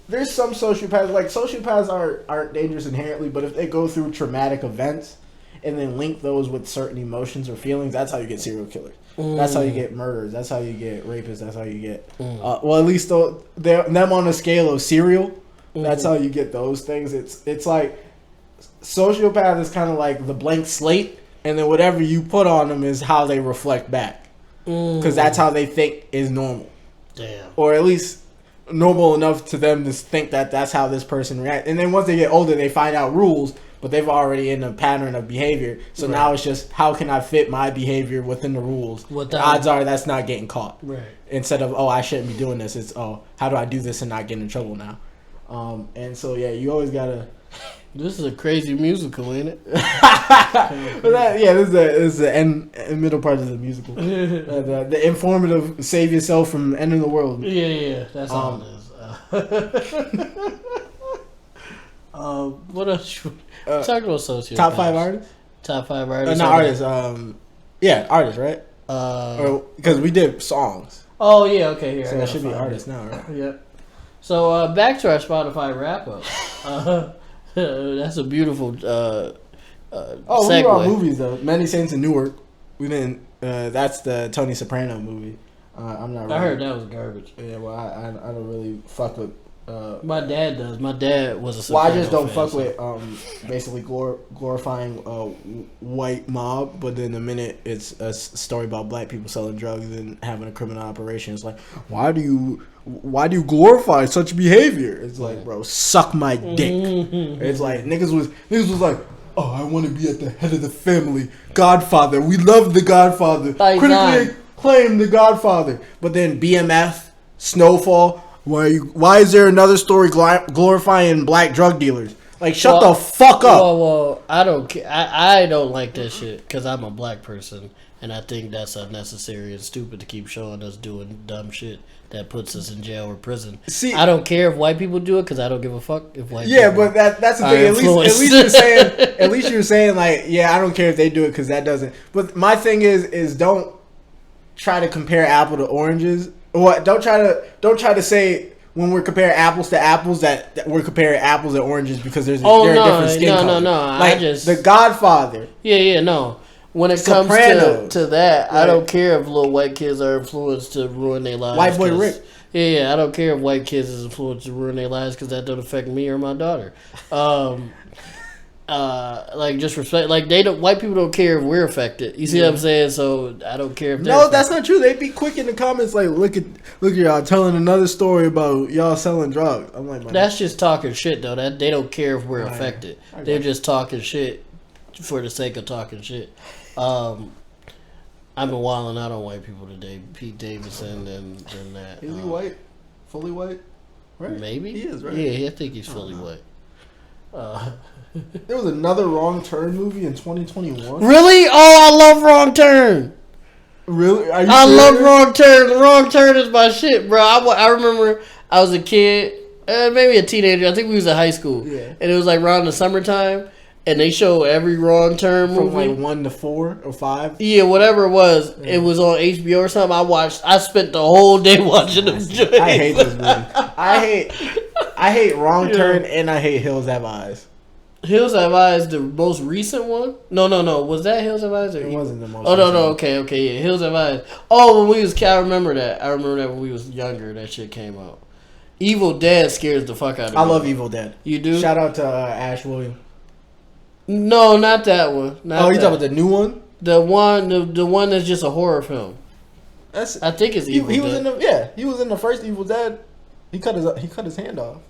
there's some sociopaths. Like sociopaths aren't dangerous inherently, but if they go through traumatic events and then link those with certain emotions or feelings, that's how you get serial killers. That's how you get murders. That's how you get rapists. That's how you get. Well, at least them on a scale of serial. That's how you get those things. It's like sociopath is kind of like the blank slate, and then whatever you put on them is how they reflect back. Because that's how they think is normal. Damn. Or at least normal enough to them to think that that's how this person reacts. And then once they get older, they find out rules, but they've already in a pattern of behavior. So now it's just, how can I fit my behavior within the rules? The odds are that's not getting caught. Right. Instead of, oh, I shouldn't be doing this. It's, oh, how do I do this and not get in trouble now? And so, you always got to... This is a crazy musical, ain't it? This is the end middle part of the musical. The informative save yourself from ending the world. Yeah, that's all it is. What else? Talk about sociopaths. Top 5 artists? Top 5 artists. Not artists. Artists, right? Because we did songs. Oh yeah, okay. Here, so that should be artists now, right? Yeah. So back to our Spotify wrap up. That's a beautiful segue. We were on movies though. Many Saints in Newark. We didn't. That's the Tony Soprano movie. I'm not. I heard that was garbage. Yeah, well, I don't really fuck with. My dad does. My dad was a Soprano fan. I just don't fuck with basically glorifying white mob, but then the minute it's a story about black people selling drugs and having a criminal operation, it's like, why do you glorify such behavior? It's like, bro, suck my dick. It's like niggas was like, oh, I want to be at the head of the family. Godfather, we love the Godfather. Critically acclaimed the Godfather, but then BMF, Snowfall. Why is there another story glorifying black drug dealers? Like, shut the fuck up. Well, I don't care. I don't like that shit because I'm a black person, and I think that's unnecessary and stupid to keep showing us doing dumb shit that puts us in jail or prison. See, I don't care if white people do it because I don't give a fuck if white people. Yeah, but that's the thing. At least you're saying like, yeah, I don't care if they do it because that doesn't. But my thing is don't try to compare apple to oranges. What? Don't try to say when we're comparing apples to apples that we're comparing apples and oranges because they're a different skin color. No. Like The Godfather. Yeah, no. When it comes to that, right. I don't care if little white kids are influenced to ruin their lives. White boy Rick. Yeah, I don't care if white kids is influenced to ruin their lives because that don't affect me or my daughter. Like just respect. Like white people don't care if we're affected. You see what I'm saying? So I don't care if they're affected. That's not true. They'd be quick in the comments like, look at y'all telling another story about y'all selling drugs. I'm like, that's just talking shit though. That they don't care if we're affected. They're just talking shit for the sake of talking shit. I've been wilding out on white people today. Pete Davidson and that. Is he white? Fully white? Right? Maybe he is, right? Yeah, I think he's fully white. There was another Wrong Turn movie in 2021. Really? Oh, I love Wrong Turn. Really? I love Wrong Turn. Wrong Turn is my shit, bro. I remember I was a kid, maybe a teenager. I think we was in high school, and it was like around the summertime, and they show every Wrong Turn movie from like 1 to 4 or 5. Yeah, whatever it was. Yeah. It was on HBO or something. I spent the whole day watching them. I hate this movie. I hate Wrong Turn and I hate Hills Have Eyes. Hills Have Eyes, the most recent one? No. Was that Hills Have Eyes? It wasn't the most. Oh no. Okay. Yeah, Hills Have Eyes. Oh, when we was, I remember that. I remember that when we was younger. That shit came out. Evil Dead scares the fuck out of me. I love Evil Dead. You do? Shout out to Ash Williams. No, not that one. You talking about the new one? The one that's just a horror film. I think it's Evil Dead. He was in the first Evil Dead. He cut his hand off.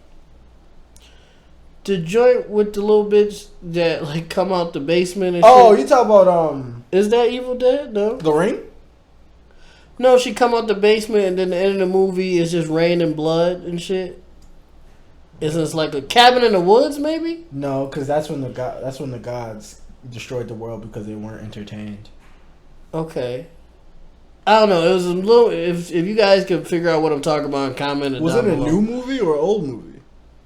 The joint with the little bitch that like come out the basement and shit. You talk about Is that Evil Dead? No. The Ring? No, she come out the basement and then the end of the movie is just rain and blood and shit. Isn't it like a cabin in the woods maybe? No, because that's when the gods destroyed the world because they weren't entertained. Okay. I don't know. It was a little. If you guys could figure out what I'm talking about and comment. Was it a new movie or an old movie?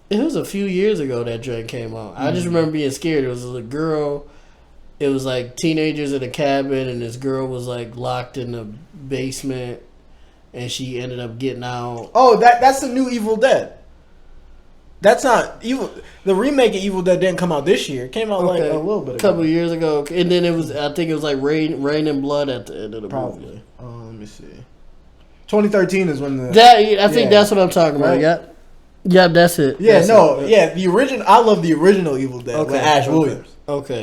It was a few years ago that joint came out. I just remember being scared. It was a girl. It was like teenagers in a cabin, and this girl was like locked in the basement, and she ended up getting out. Oh, that's the new Evil Dead. That's not Evil. The remake of Evil Dead didn't come out this year. It came out like a little bit ago. A couple years ago, and then I think it was like rain and blood at the end of the movie. Let me see. 2013 is when I think that's what I'm talking about. Right? Yep. Yeah, that's it. Yeah, the original. I love the original Evil Dead with Ash Williams. Okay.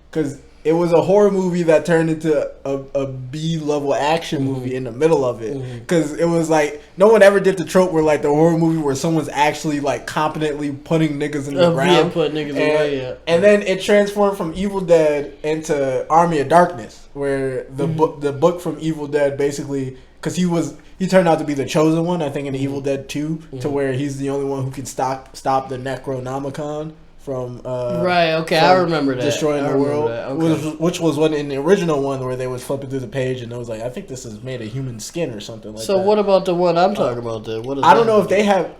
Because it was a horror movie that turned into a B-level action movie in the middle of it. Because it was like, no one ever did the trope where like the horror movie where someone's actually like competently putting niggas in the ground. Yeah, put niggas away, yeah. And then it transformed from Evil Dead into Army of Darkness, where the book from Evil Dead basically, because he turned out to be the chosen one, I think in Evil Dead 2, to where he's the only one who can stop the Necronomicon from I remember that destroying the world, okay. which was one in the original one where they was flipping through the page and it was like, I think this is made of human skin or something like that. So what about the one I'm talking about then? What is I don't know if they have.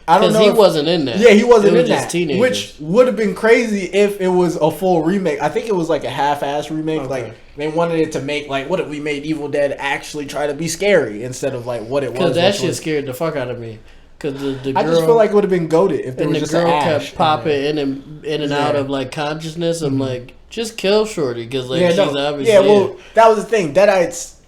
I don't know. He wasn't in that. Yeah, he wasn't in that. Teenagers. Which would have been crazy if it was a full remake. I think it was like a half-ass remake. Okay. Like they wanted it to make like, what if we made Evil Dead actually try to be scary instead of like what it was. Because that shit scared the fuck out of me. Because the girl, I just feel like it would have been goated if there was just the girl kept popping in and out of like consciousness. I'm like, just kill Shorty because like she's obviously. Yeah, well, that was the thing. Deadites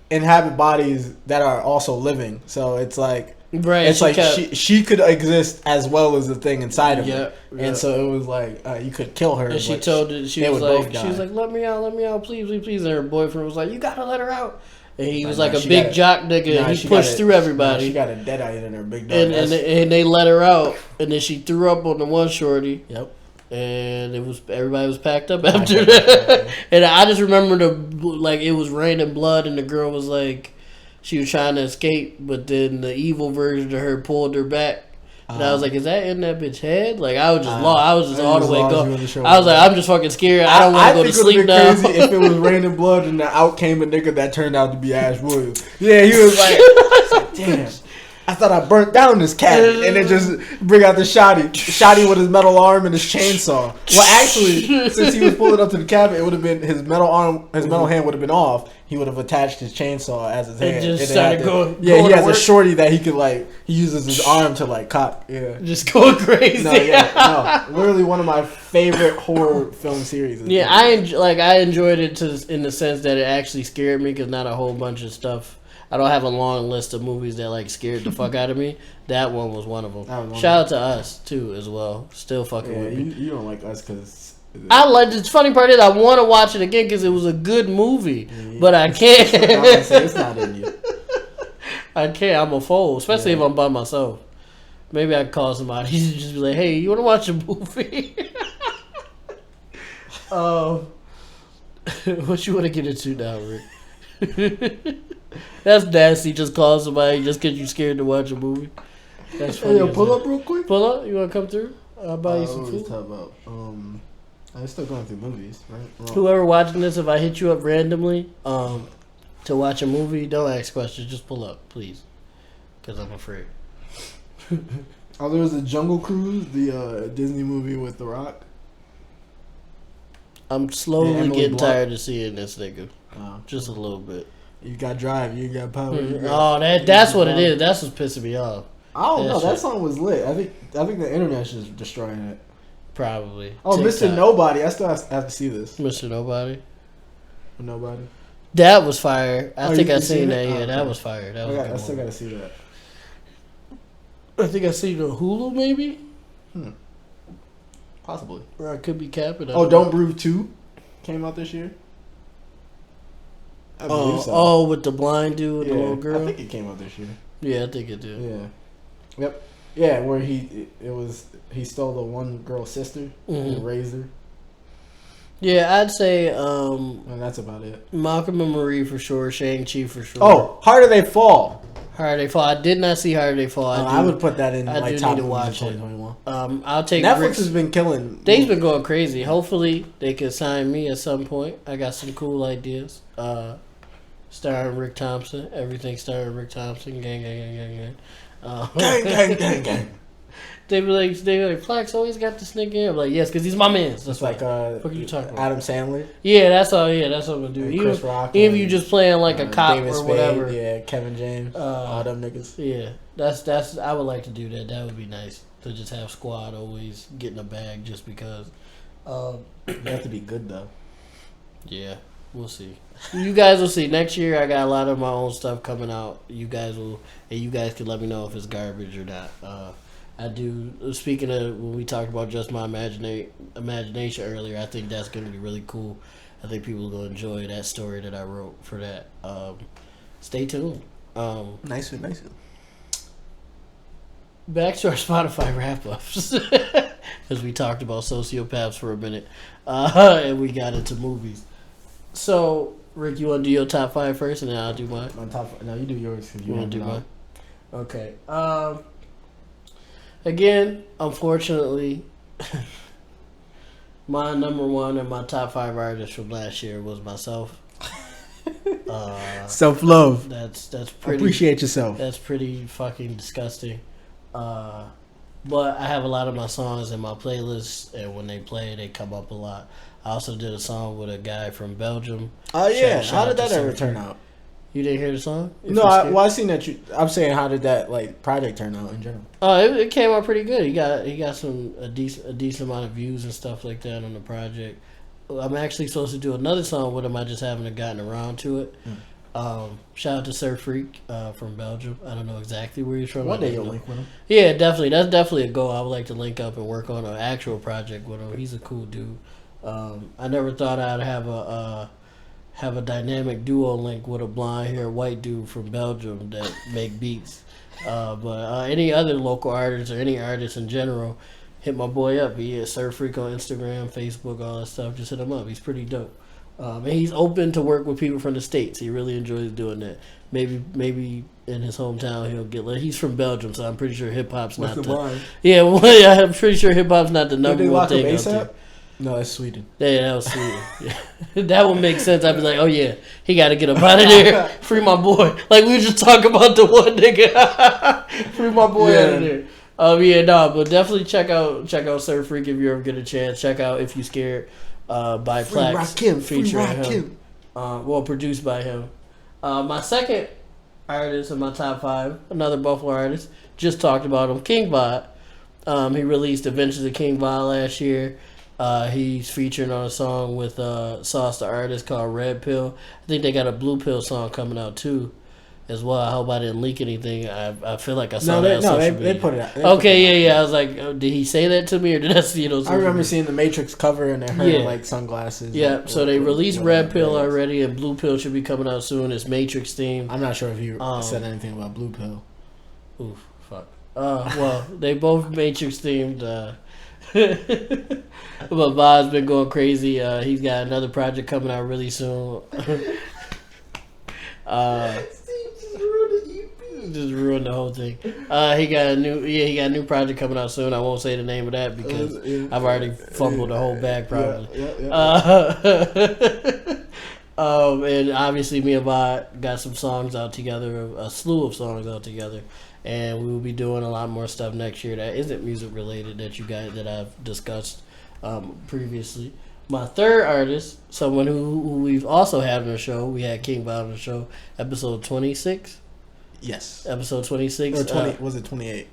inhabit bodies that are also living, so it's like It's like she could exist as well as the thing inside of her, and so it was like you could kill her. And she told it. She was like, "Let me out, please." And her boyfriend was like, "You gotta let her out." And he was like a big jock nigga, and he pushed through everybody. She got a deadite in her big dog. And they let her out, and then she threw up on the one shorty. Yep. And everybody was packed up after that. And I just remember it was raining blood, and the girl was like, she was trying to escape, but then the evil version of her pulled her back. And I was like, is that in that bitch head? Like, I was just lost. I was just all the way going. I was like, I'm just fucking scared. I don't want to go to sleep now. Crazy if it was raining blood and out came a nigga that turned out to be Ash Williams. Yeah, he was like, damn. I thought I burnt down this cabin, and then just bring out the Shotty with his metal arm and his chainsaw. Well, actually, since he was pulling up to the cabin, it would have been his metal hand would have been off. He would have attached his chainsaw as his hand. And just started going. Yeah, he has a shorty that he could he uses his arm to cock. Yeah, just going crazy. No, literally one of my favorite horror film series. Yeah, I enjoyed it in the sense that it actually scared me because not a whole bunch of stuff. I don't have a long list of movies that scared the fuck out of me. That one was one of them. Shout out to Us too as well. Still fucking with me. You don't like Us because the funny part is I want to watch it again because it was a good movie, but I can't. It's not in you. I can't. I'm a fool, especially if I'm by myself. Maybe I could call somebody and just be like, "Hey, you want to watch a movie?" What you want to get into now, Rick? That's nasty. Just call somebody just because you scared to watch a movie. That's funny. Hey, pull up real quick. Pull up. You want to come through? I'll buy you some food. Talk about? I'm still going through movies, right? Well, whoever watching this, if I hit you up randomly to watch a movie, don't ask questions. Just pull up, please, because I'm afraid. There was the Jungle Cruise, the Disney movie with The Rock. I'm slowly getting tired of seeing this nigga. Just a little bit. You got drive, you got power. That's what it is. That's what's pissing me off. I don't know. That song was lit. I think the internet's just destroying it. Probably. Oh, TikTok. Mr. Nobody. I still have to see this. Mr. Nobody. Nobody. That was fire. I think I seen that. Yeah, that was fire. That was. I still gotta see that. I think I seen it on Hulu, maybe. Possibly. Or I could be capping. Don't Breathe 2 came out this year. I believe so. Oh, with the blind dude and the little girl? I think it came out this year. Yeah, I think it did. Yeah. Yep. Yeah, where he stole the one girl's sister and raised her. Yeah, I'd say and that's about it. Malcolm and Marie for sure, Shang-Chi for sure. Oh, Harder They Fall. Harder They Fall. I did not see Harder They Fall. I would put that in I like do top need to watch 2021. I'll take Netflix has been killing. They've been going crazy. Hopefully they can sign me at some point. I got some cool ideas. Starring Rick Thompson. Everything starring Rick Thompson. Gang, gang, gang, gang, gang. Gang, gang, gang, gang. They be like, PLAX always got this nigga in. I'm like, yes, because he's my man. That's like, what are you talking about? Adam Sandler. Yeah, that's all. Yeah, that's what I'm gonna do. And Chris Rock. Even if you just playing like a cop David or Spade, whatever. Yeah, Kevin James. All them niggas. Yeah, that's. I would like to do that. That would be nice to just have Squad always get in a bag just because. You have to be good though. Yeah, we'll see. You guys will see. Next year, I got a lot of my own stuff coming out. You guys can let me know if it's garbage or not. I do. Speaking of when we talked about just my imagination earlier, I think that's going to be really cool. I think people will enjoy that story that I wrote for that. Stay tuned. Nice. Back to our Spotify wrap-ups. Because we talked about sociopaths for a minute. And we got into movies. So, Rick, you want to do your top 5 first, and then I'll do mine? My top 5. No, you do yours. You want to do mine? Okay. Again, unfortunately, my number 1 and my top 5 artists from last year was myself. Self-love. That's pretty. Appreciate yourself. That's pretty fucking disgusting. But I have a lot of my songs in my playlist, and when they play, they come up a lot. I also did a song with a guy from Belgium. Oh yeah, how did that ever turn out? You didn't hear the song? No, I seen that. I'm saying, how did that project turn out in general? It came out pretty good. He got a decent amount of views and stuff like that on the project. I'm actually supposed to do another song with him. I just haven't gotten around to it. Shout out to Sir Freak from Belgium. I don't know exactly where he's from. One day you'll link with him. Yeah, definitely. That's definitely a goal. I would like to link up and work on an actual project with him. He's a cool dude. I never thought I'd have a dynamic duo link with a blonde haired white dude from Belgium that make beats. But any other local artists or any artists in general, hit my boy up. He is Sir Freak on Instagram, Facebook, all that stuff. Just hit him up. He's pretty dope. And he's open to work with people from the States. He really enjoys doing that. Maybe in his hometown he'll get. He's from Belgium, so I'm pretty sure hip hop's not the. Yeah, well, I'm pretty sure hip hop's not the number one thing out there. No, that's Sweden. Yeah, that was Sweden. Yeah. That would make sense. I'd be like, oh yeah, he got to get up out of there. Free my boy. Like we were just talking about the one nigga. Free my boy out of there. But definitely check out Sir Freak if you ever get a chance. Check out If You Scared by PLAX featuring him. Produced by him. My second artist in my top 5, another Buffalo artist, just talked about him, King Bod. He released Adventures of King Bod last year. He's featuring on a song with Sauce the Artist called Red Pill. I think they got a Blue Pill song coming out too, as well. I hope I didn't leak anything. I feel like I saw that on social media. They put it out. I was like, did he say that to me or did I see those? I remember seeing the Matrix cover and her like sunglasses. Yeah, so they released Red Pill already, and Blue Pill should be coming out soon. It's Matrix themed. I'm not sure if you said anything about Blue Pill. Oof, fuck. Well, they both Matrix themed. But Bod's been going crazy. He's got another project coming out really soon. Just ruined the whole thing. He got a new project coming out soon. I won't say the name of that because I've already fumbled the whole bag probably. And obviously me and Bod got some songs out together, a slew of songs out together. And we will be doing a lot more stuff next year that isn't music related that I've discussed previously. My third artist, someone who we've also had on the show, we had King Bod on the show, episode 26. Yes. Episode 26. Or 20, was it 28?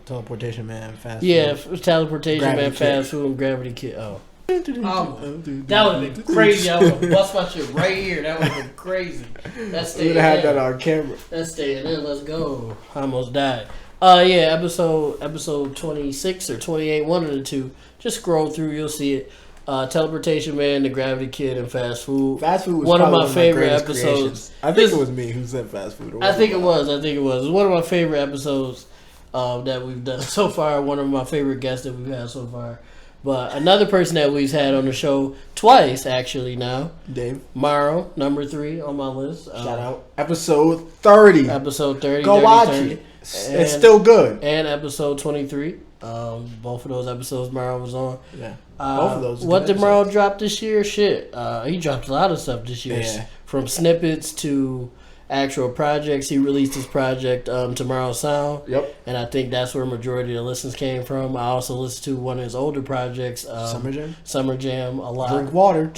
Teleportation Man, Fast Food. Yeah, Teleportation Man, Fast Food, and Gravity Kid. Oh. That would have been crazy. I would have bust my shit right here. That would have been crazy. That's staying in. We had that on camera. That's staying in. Let's go. I almost died. Episode 26 or 28, one of the two. Just scroll through, you'll see it. Teleportation Man, The Gravity Kid, and Fast Food. Fast Food was one of my favorite episodes. Creations. I think it was me who said Fast Food. I think it was. It was one of my favorite episodes that we've done so far. One of my favorite guests that we've had so far. But another person that we've had on the show twice, actually, now. Dave. Morrow, number 3 on my list. Shout out. Episode 30. Episode 30. Go watch it. It's still good. And episode 23. Both of those episodes Morrow was on. Yeah. Both of those. What did Morrow drop this year? Shit. He dropped a lot of stuff this year. Yeah. From snippets to actual projects. He released his project Tomorrow Sound. Yep. And I think that's where majority of the listens came from. I also listened to one of his older projects, Summer Jam a lot. Drink water.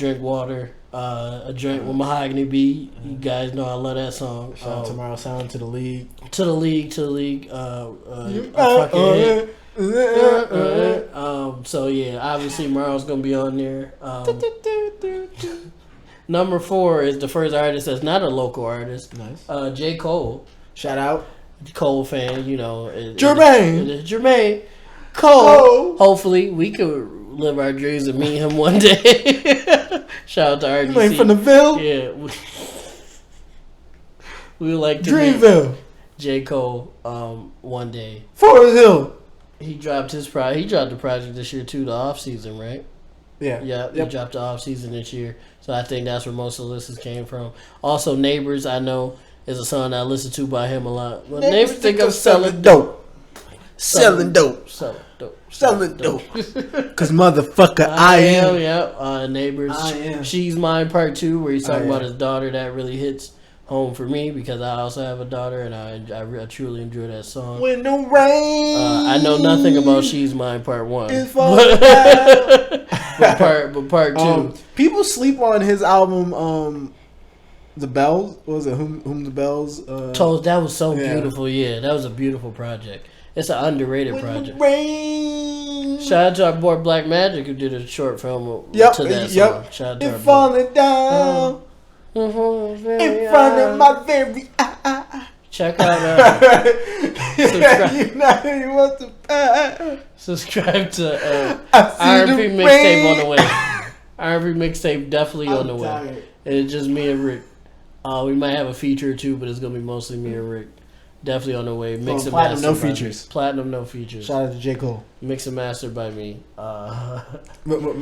A joint with Mahogany B. You guys know I love that song. Shout out Tomorrow Sound to the league. To the league. Fucking hit. So yeah, obviously Morrow's gonna be on there. Number 4 is the first artist that's not a local artist. Nice. J. Cole. Shout out. Cole fan, you know. Jermaine. Cole. Hopefully we could live our dreams and meet him one day. Shout out to RDC. You ain't from the Ville? Yeah. We would like to Dreamville. meet J. Cole one day. Forest Hill. He dropped his he dropped the project this year too, the off season, right? Yeah. Yeah, he dropped the off season this year. So I think that's where most of the listens came from. Also, Neighbors, I know, is a song that I listen to by him a lot. But Neighbors think I'm selling dope. Selling dope. Because motherfucker, I am. Yeah. Neighbors. I am. She's Mine Part 2, where he's talking about his daughter. That really hits home for me because I also have a daughter, and I truly enjoy that song. When the rain. I know nothing about She's Mine Part 1. It's but part 2. People sleep on his album, The Bells. What was it? Whom the Bells? That was so beautiful. Yeah, that was a beautiful project. It's an underrated project. Rain. Shout out to our boy Blackmajic who did a short film to that song. Shout out to it's falling down in front of my very eye. Check out subscribe to R&P mixtape on the way. R&P mixtape definitely on the way. It's just me and Rick. We might have a feature or two, but it's gonna be mostly me and Rick. Definitely on the way. Mix and platinum, master. No features. Platinum, no features. Shout out to J. Cole. Mix and mastered by me.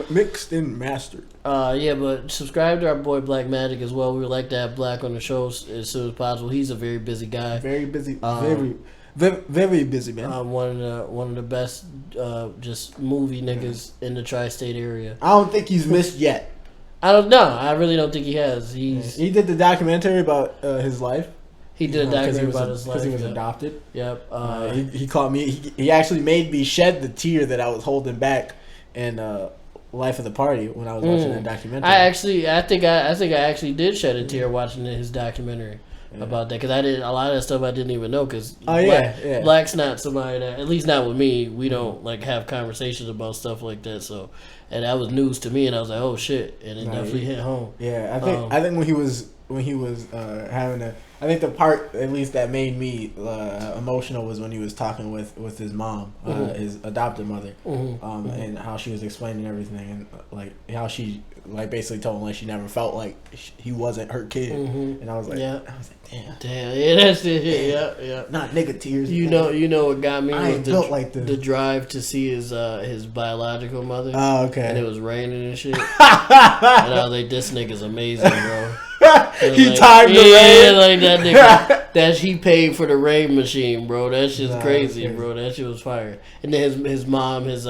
Mixed and mastered. Yeah, but subscribe to our boy Blackmajic as well. We would like to have Black on the show as soon as possible. He's a very busy guy. Very busy. Very busy, man. One of the best just movie niggas in the tri-state area. I don't think he's missed yet. I don't know. I really don't think he has. He did the documentary about his life. He did a documentary about his life because he was adopted. Yep. He called me. He actually made me shed the tear that I was holding back in Life of the Party when I was watching that documentary. I think I actually did shed a tear watching his documentary about that because I did a lot of that stuff I didn't even know because Black's not somebody that, at least not with me, we don't like have conversations about stuff like that. So, and that was news to me, and I was like, oh shit, and it definitely hit home. Yeah, I think when he was having I think the part at least that made me emotional was when he was talking with his mom, his adopted mother, and how she was explaining everything and like how she like basically told him like she never felt like he wasn't her kid, and I was like, damn, yeah, that's it, yeah, not nigga tears. You know what got me I was the drive to see his biological mother. Oh, okay. And it was raining and shit. And I was like, this nigga's amazing, bro. He timed the rain. Like that nigga. That he paid for the rain machine, bro. That shit's crazy, bro. That shit was fire. And then his mom, his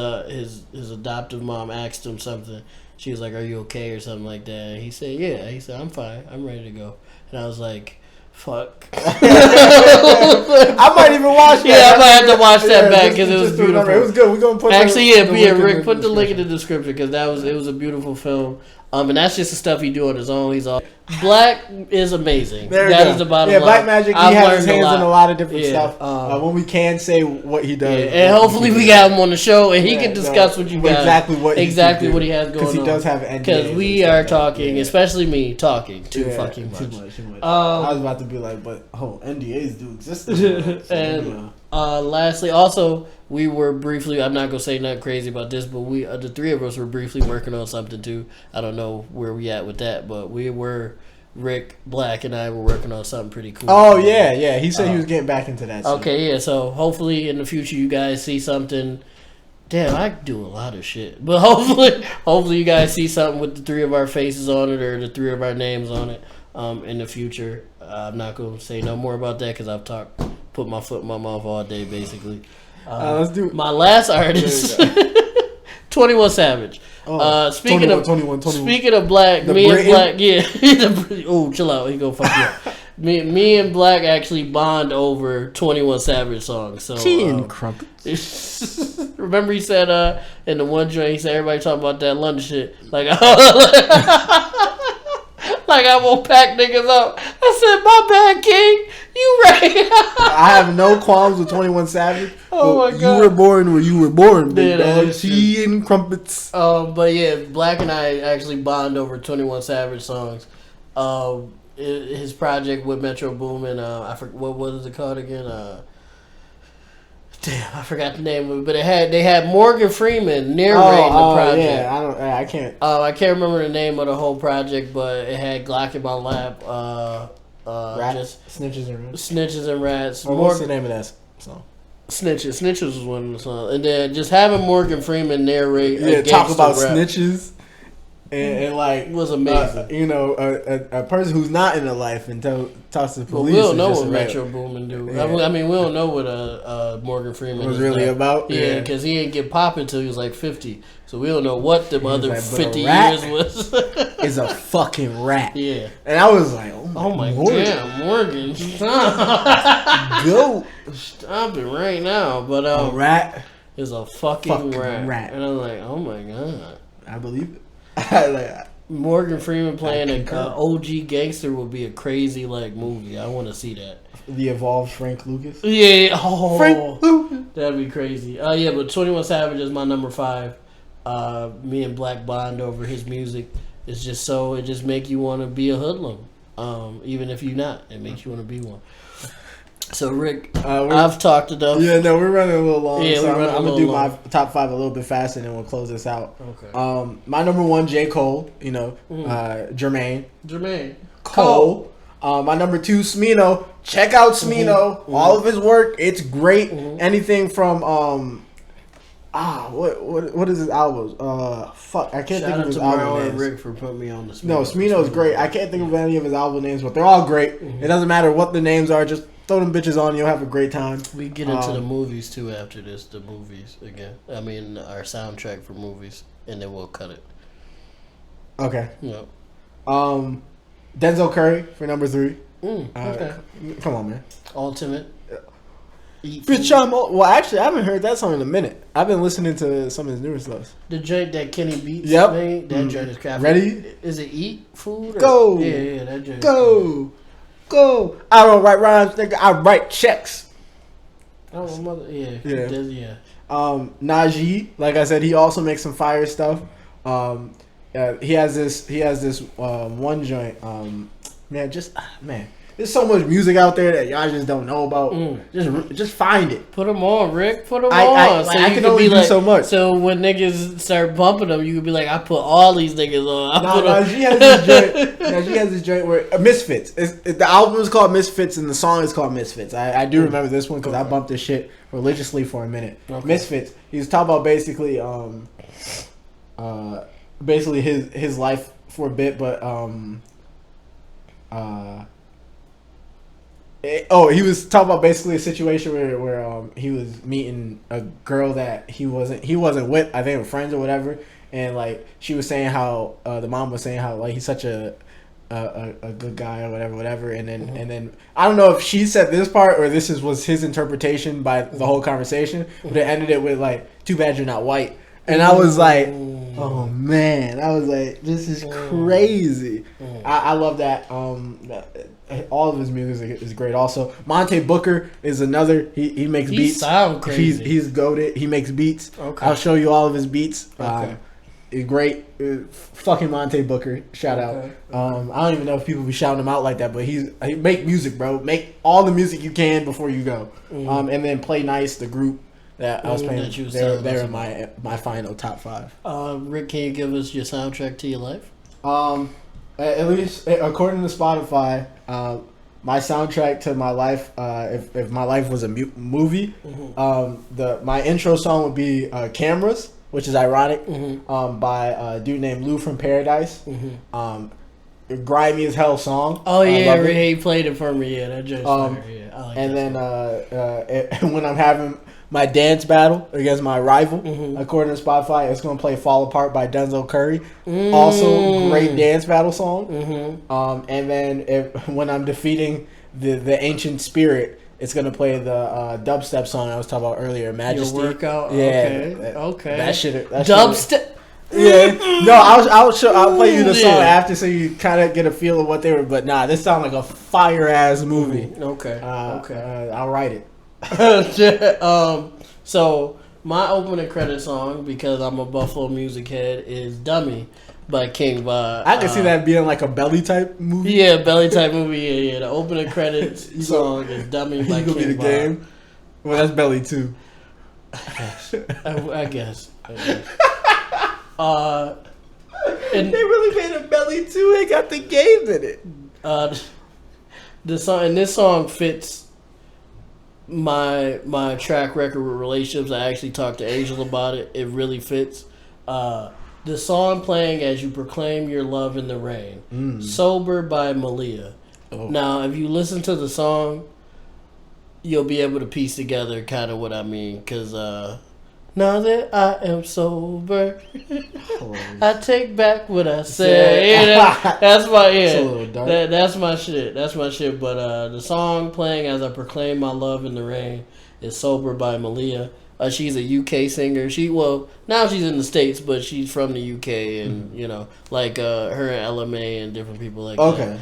adoptive mom, asked him something. She was like, "Are you okay?" or something like that. And he said, "Yeah." He said, "I'm fine. I'm ready to go." And I was like, "Fuck." I might even watch that. Yeah, I might have to watch that back because it was beautiful. It was good. We're gonna put Rick, put the link in the description because it was a beautiful film. And that's just the stuff he do on his own. He's all Black is amazing. That is the bottom line. Blackmajic. He has his hands in a lot of different stuff. When we can say what he does, and hopefully we got him on the show and he can discuss what you got exactly what he has going on because he does have NDAs. Because we are talking, especially me, talking too fucking much. Too much. I was about to be like, but NDAs do exist. Lastly, also, we were briefly, I'm not going to say nothing crazy about this, but we, the three of us were briefly working on something too. I don't know where we at with that, but we were, Rick, Black, and I were working on something pretty cool. Oh, yeah. He said he was getting back into that. Okay, yeah. So hopefully in the future you guys see something. Damn, I do a lot of shit. But hopefully you guys see something with the three of our faces on it or the three of our names on it in the future. I'm not going to say no more about that because I've put my foot in my mouth all day, basically. Let's do my last artist, 21 Savage. Speaking of 21. Speaking of Black, me Britain? And Black, yeah. Oh, chill out. He gonna fuck you up. Me and Black actually bond over 21 Savage songs. So tea and crumpets. Remember he said in the one joint he said everybody talking about that London shit like like I won't pack niggas up. I said my bad, King. You right. I have no qualms with 21 Savage. Oh my god. You were born where you were born, big dog. Tea and crumpets. But yeah, Black and I actually bond over 21 Savage songs. His project with Metro Boomin, I forget what was it called again? Damn, I forgot the name of it, but they had Morgan Freeman narrating the project. Yeah, I can't. I can't remember the name of the whole project, but it had Glock in my lap. Rats, Snitches and Rats. What's the name of that song? Snitches was one of the songs, and then just having Morgan Freeman narrate. Yeah, talk about rap. Snitches. And like was amazing. A person who's not in the life and talks to the police. We don't know what Metro Boomin do. Yeah. I mean, we don't know what Morgan Freeman was really like. About. Yeah, because he didn't get popping until he was like 50. So we don't know what the other like, 50 years was. Is a fucking rat. Yeah. And I was like, oh my god, Morgan, stop. Go. Stop it right now. But a rat is a fucking rat. And I'm like, oh my god. I believe it. Morgan Freeman playing an OG gangster would be a crazy movie. I want to see that. The evolved Frank Lucas. Yeah. Oh, Frank Lucas. That'd be crazy. Yeah, but 21 Savage is my number 5. Me and Black bond over his music. It's just it just make you want to be a hoodlum. Even if you're not, it makes you want to be one. So Rick, I've talked enough. Yeah, no, we're running a little long. Yeah, so I'm gonna do my top 5 a little bit faster, and then we'll close this out. Okay. My number 1, J. Cole. Jermaine Cole. My number 2, Smino. Check out Smino. All of his work, it's great. Anything from what is his albums? Fuck, I can't think of his album names. Rick for putting me on the Smino. No, Smino's great. I can't think of any of his album names, but they're all great. It doesn't matter what the names are. Just throw them bitches on. You'll have a great time. We get into the movies too after this. The movies again. I mean, our soundtrack for movies, and then we'll cut it. Okay. Yep. Denzel Curry for number 3. Okay. Come on, man. Ultimate. Bitch, well, actually, I haven't heard that song in a minute. I've been listening to some of his newer stuff. The joint that Kenny Beats made, that joint is crap. Ready? Is it Eat Food? Go. Yeah, that joint. Go. I don't write rhymes, nigga. I write checks. Oh, mother. Yeah. Yeah. Najee, like I said, he also makes some fire stuff. He has this one joint. Man. There's so much music out there that y'all just don't know about. Just find it. Put them on, Rick. Put them on. I can only do so much. So when niggas start bumping them, you could be like, I put all these niggas on. She has this joint. She has this joint where Misfits. The album is called Misfits and the song is called Misfits. I do remember this one because I bumped this shit religiously for a minute. Okay. Misfits. He's talking about basically his life for a bit, but he was talking about basically a situation where he was meeting a girl that he wasn't with, I think, with friends or whatever, and like she was saying how the mom was saying how like he's such a good guy or whatever, and then I don't know if she said this part or this was his interpretation by the whole conversation, but it ended it with like, too bad you're not white. And I was like, oh man, I was like, this is crazy. I love that. All of his music is great. Also, Monte Booker is another. He makes beats. Sound crazy. He's goated. He makes beats. Okay. I'll show you all of his beats. Okay. great, fucking Monte Booker. Shout out. I don't even know if people be shouting him out like that, but he make music, bro. Make all the music you can before you go, and then Play Nice, the group that I was playing. They're in my final top 5. Rick, can you give us your soundtrack to your life? At least according to Spotify, my soundtrack to my life, if my life was a movie, my intro song would be Cameras, which is ironic, by a dude named Lou from Paradise. Grimy as hell song. Oh yeah, he played it for me. Yeah, that just fire. Yeah, I like and that then when I'm having my dance battle against my rival, according to Spotify, it's gonna play "Fall Apart" by Denzel Curry. Also, great dance battle song. And then when I'm defeating the ancient spirit, it's gonna play the dubstep song I was talking about earlier, Majesty. Your workout. Yeah, Okay. That shit. Dubstep. Yeah, no, I'll play you the song after so you kind of get a feel of what they were. But nah, this sounds like a fire ass movie. Okay. I'll write it. So my opening credit song, because I'm a Buffalo music head, is "Dummy" by King Von. I can see that being like a belly type movie. Yeah, belly type movie. Yeah. The opening credits song is "Dummy" by King Von. Be the game. Well, that's belly too. I guess. And they really made a belly too. They got the game in it. This song fits my track record with relationships. I actually talked to Angel about it. It really fits. The song playing as you proclaim your love in the rain. Sober by Malia. Oh. Now, if you listen to the song, you'll be able to piece together kind of what I mean. Because now that I am sober, I take back what I said. That's my shit. That's my shit. But the song playing as I proclaim my love in the rain is "Sober" by Malia. She's a UK singer. Now she's in the States, but she's from the UK, and like her and LMA and different people like that.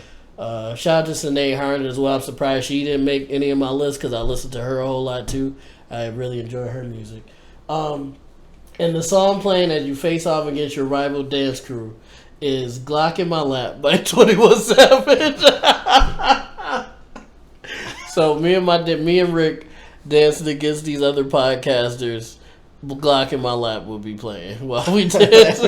Shout out to Sinead Harnett as well. I'm surprised she didn't make any of my lists because I listened to her a whole lot too. I really enjoy her music. And the song playing as you face off against your rival dance crew is "Glock in My Lap" by 21 Savage. So me and Rick dancing against these other podcasters, "Glock in My Lap" will be playing while we dance.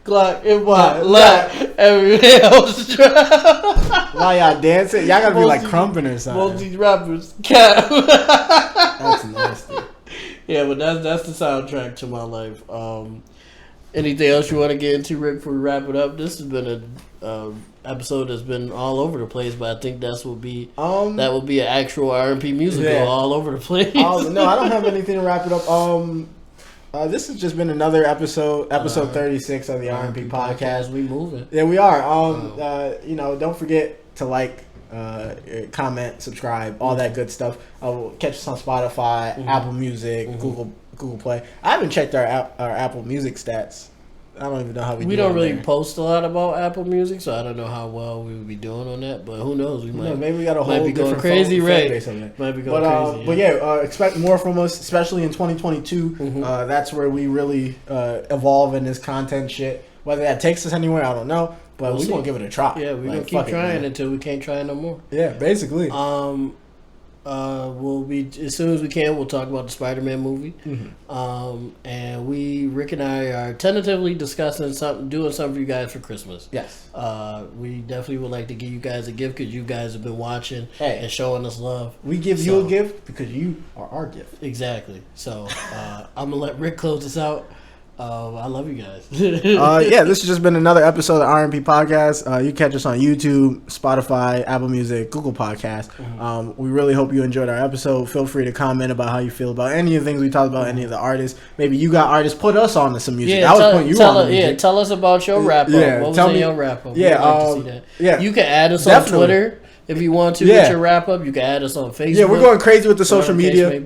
Glock in my lap. Every else while y'all dancing, y'all gotta be like crumping or something. Multi rappers cap. That's nasty. Yeah, but that's the soundtrack to my life. Anything else you want to get into, Rick, before we wrap it up? This has been a episode that's been all over the place, but I think that will be an actual R&P musical all over the place. No, I don't have anything to wrap it up. This has just been another episode 36 of the R&P Podcast. We moving. Yeah, we are. Don't forget to like, comment, subscribe, all that good stuff. Catch us on Spotify, Apple Music, Google Play. I haven't checked our Apple Music stats. I don't even know how we don't really post a lot about Apple Music, so I don't know how well we would be doing on that. But who knows? Maybe we got a whole might be going crazy, right? Might be going crazy. But yeah, expect more from us, especially in 2022. That's where we really evolve in this content shit. Whether that takes us anywhere, I don't know. But we're gonna give it a try. Yeah, we're gonna keep trying until we can't try no more. Yeah, basically. We'll be, as soon as we can, we'll talk about the Spider-Man movie. And Rick and I are tentatively discussing doing something for you guys for Christmas. Yes. We definitely would like to give you guys a gift because you guys have been watching and showing us love. We give you a gift because you are our gift. Exactly. So I'm gonna let Rick close this out. I love you guys. Yeah, this has just been another episode of R&P Podcast. You catch us on YouTube, Spotify, Apple Music, Google Podcast. We really hope you enjoyed our episode. Feel free to comment about how you feel about any of the things we talked about, any of the artists. Maybe you got artists, put us on to some music. Yeah, tell us about your wrap up. Yeah, what was in your wrap up? Yeah, like to see that. Yeah. You can add us on Twitter if you want to get your wrap up. You can add us on Facebook. Yeah, we're going crazy with the social media.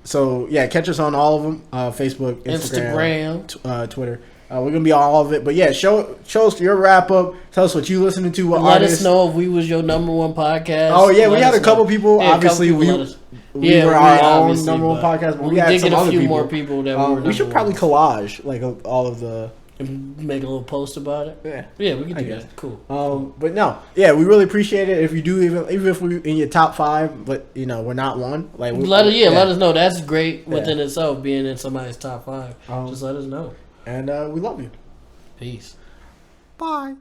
So yeah, catch us on all of them: Facebook, Instagram, Twitter. We're gonna be on all of it. But yeah, show us your wrap up. Tell us what you listening to. What let artists. us know if we was your number one podcast. Oh yeah, we had a couple people. Yeah, obviously, we were our own number one podcast, but we had some other people. More people that we should probably collage like all of the. And make a little post about it. Yeah, we can do that. Cool. But no, yeah, we really appreciate it. If you do, even if we're in your top 5, but we're not one. Like, let us know. That's great within itself, being in somebody's top 5. Just let us know. And we love you. Peace. Bye.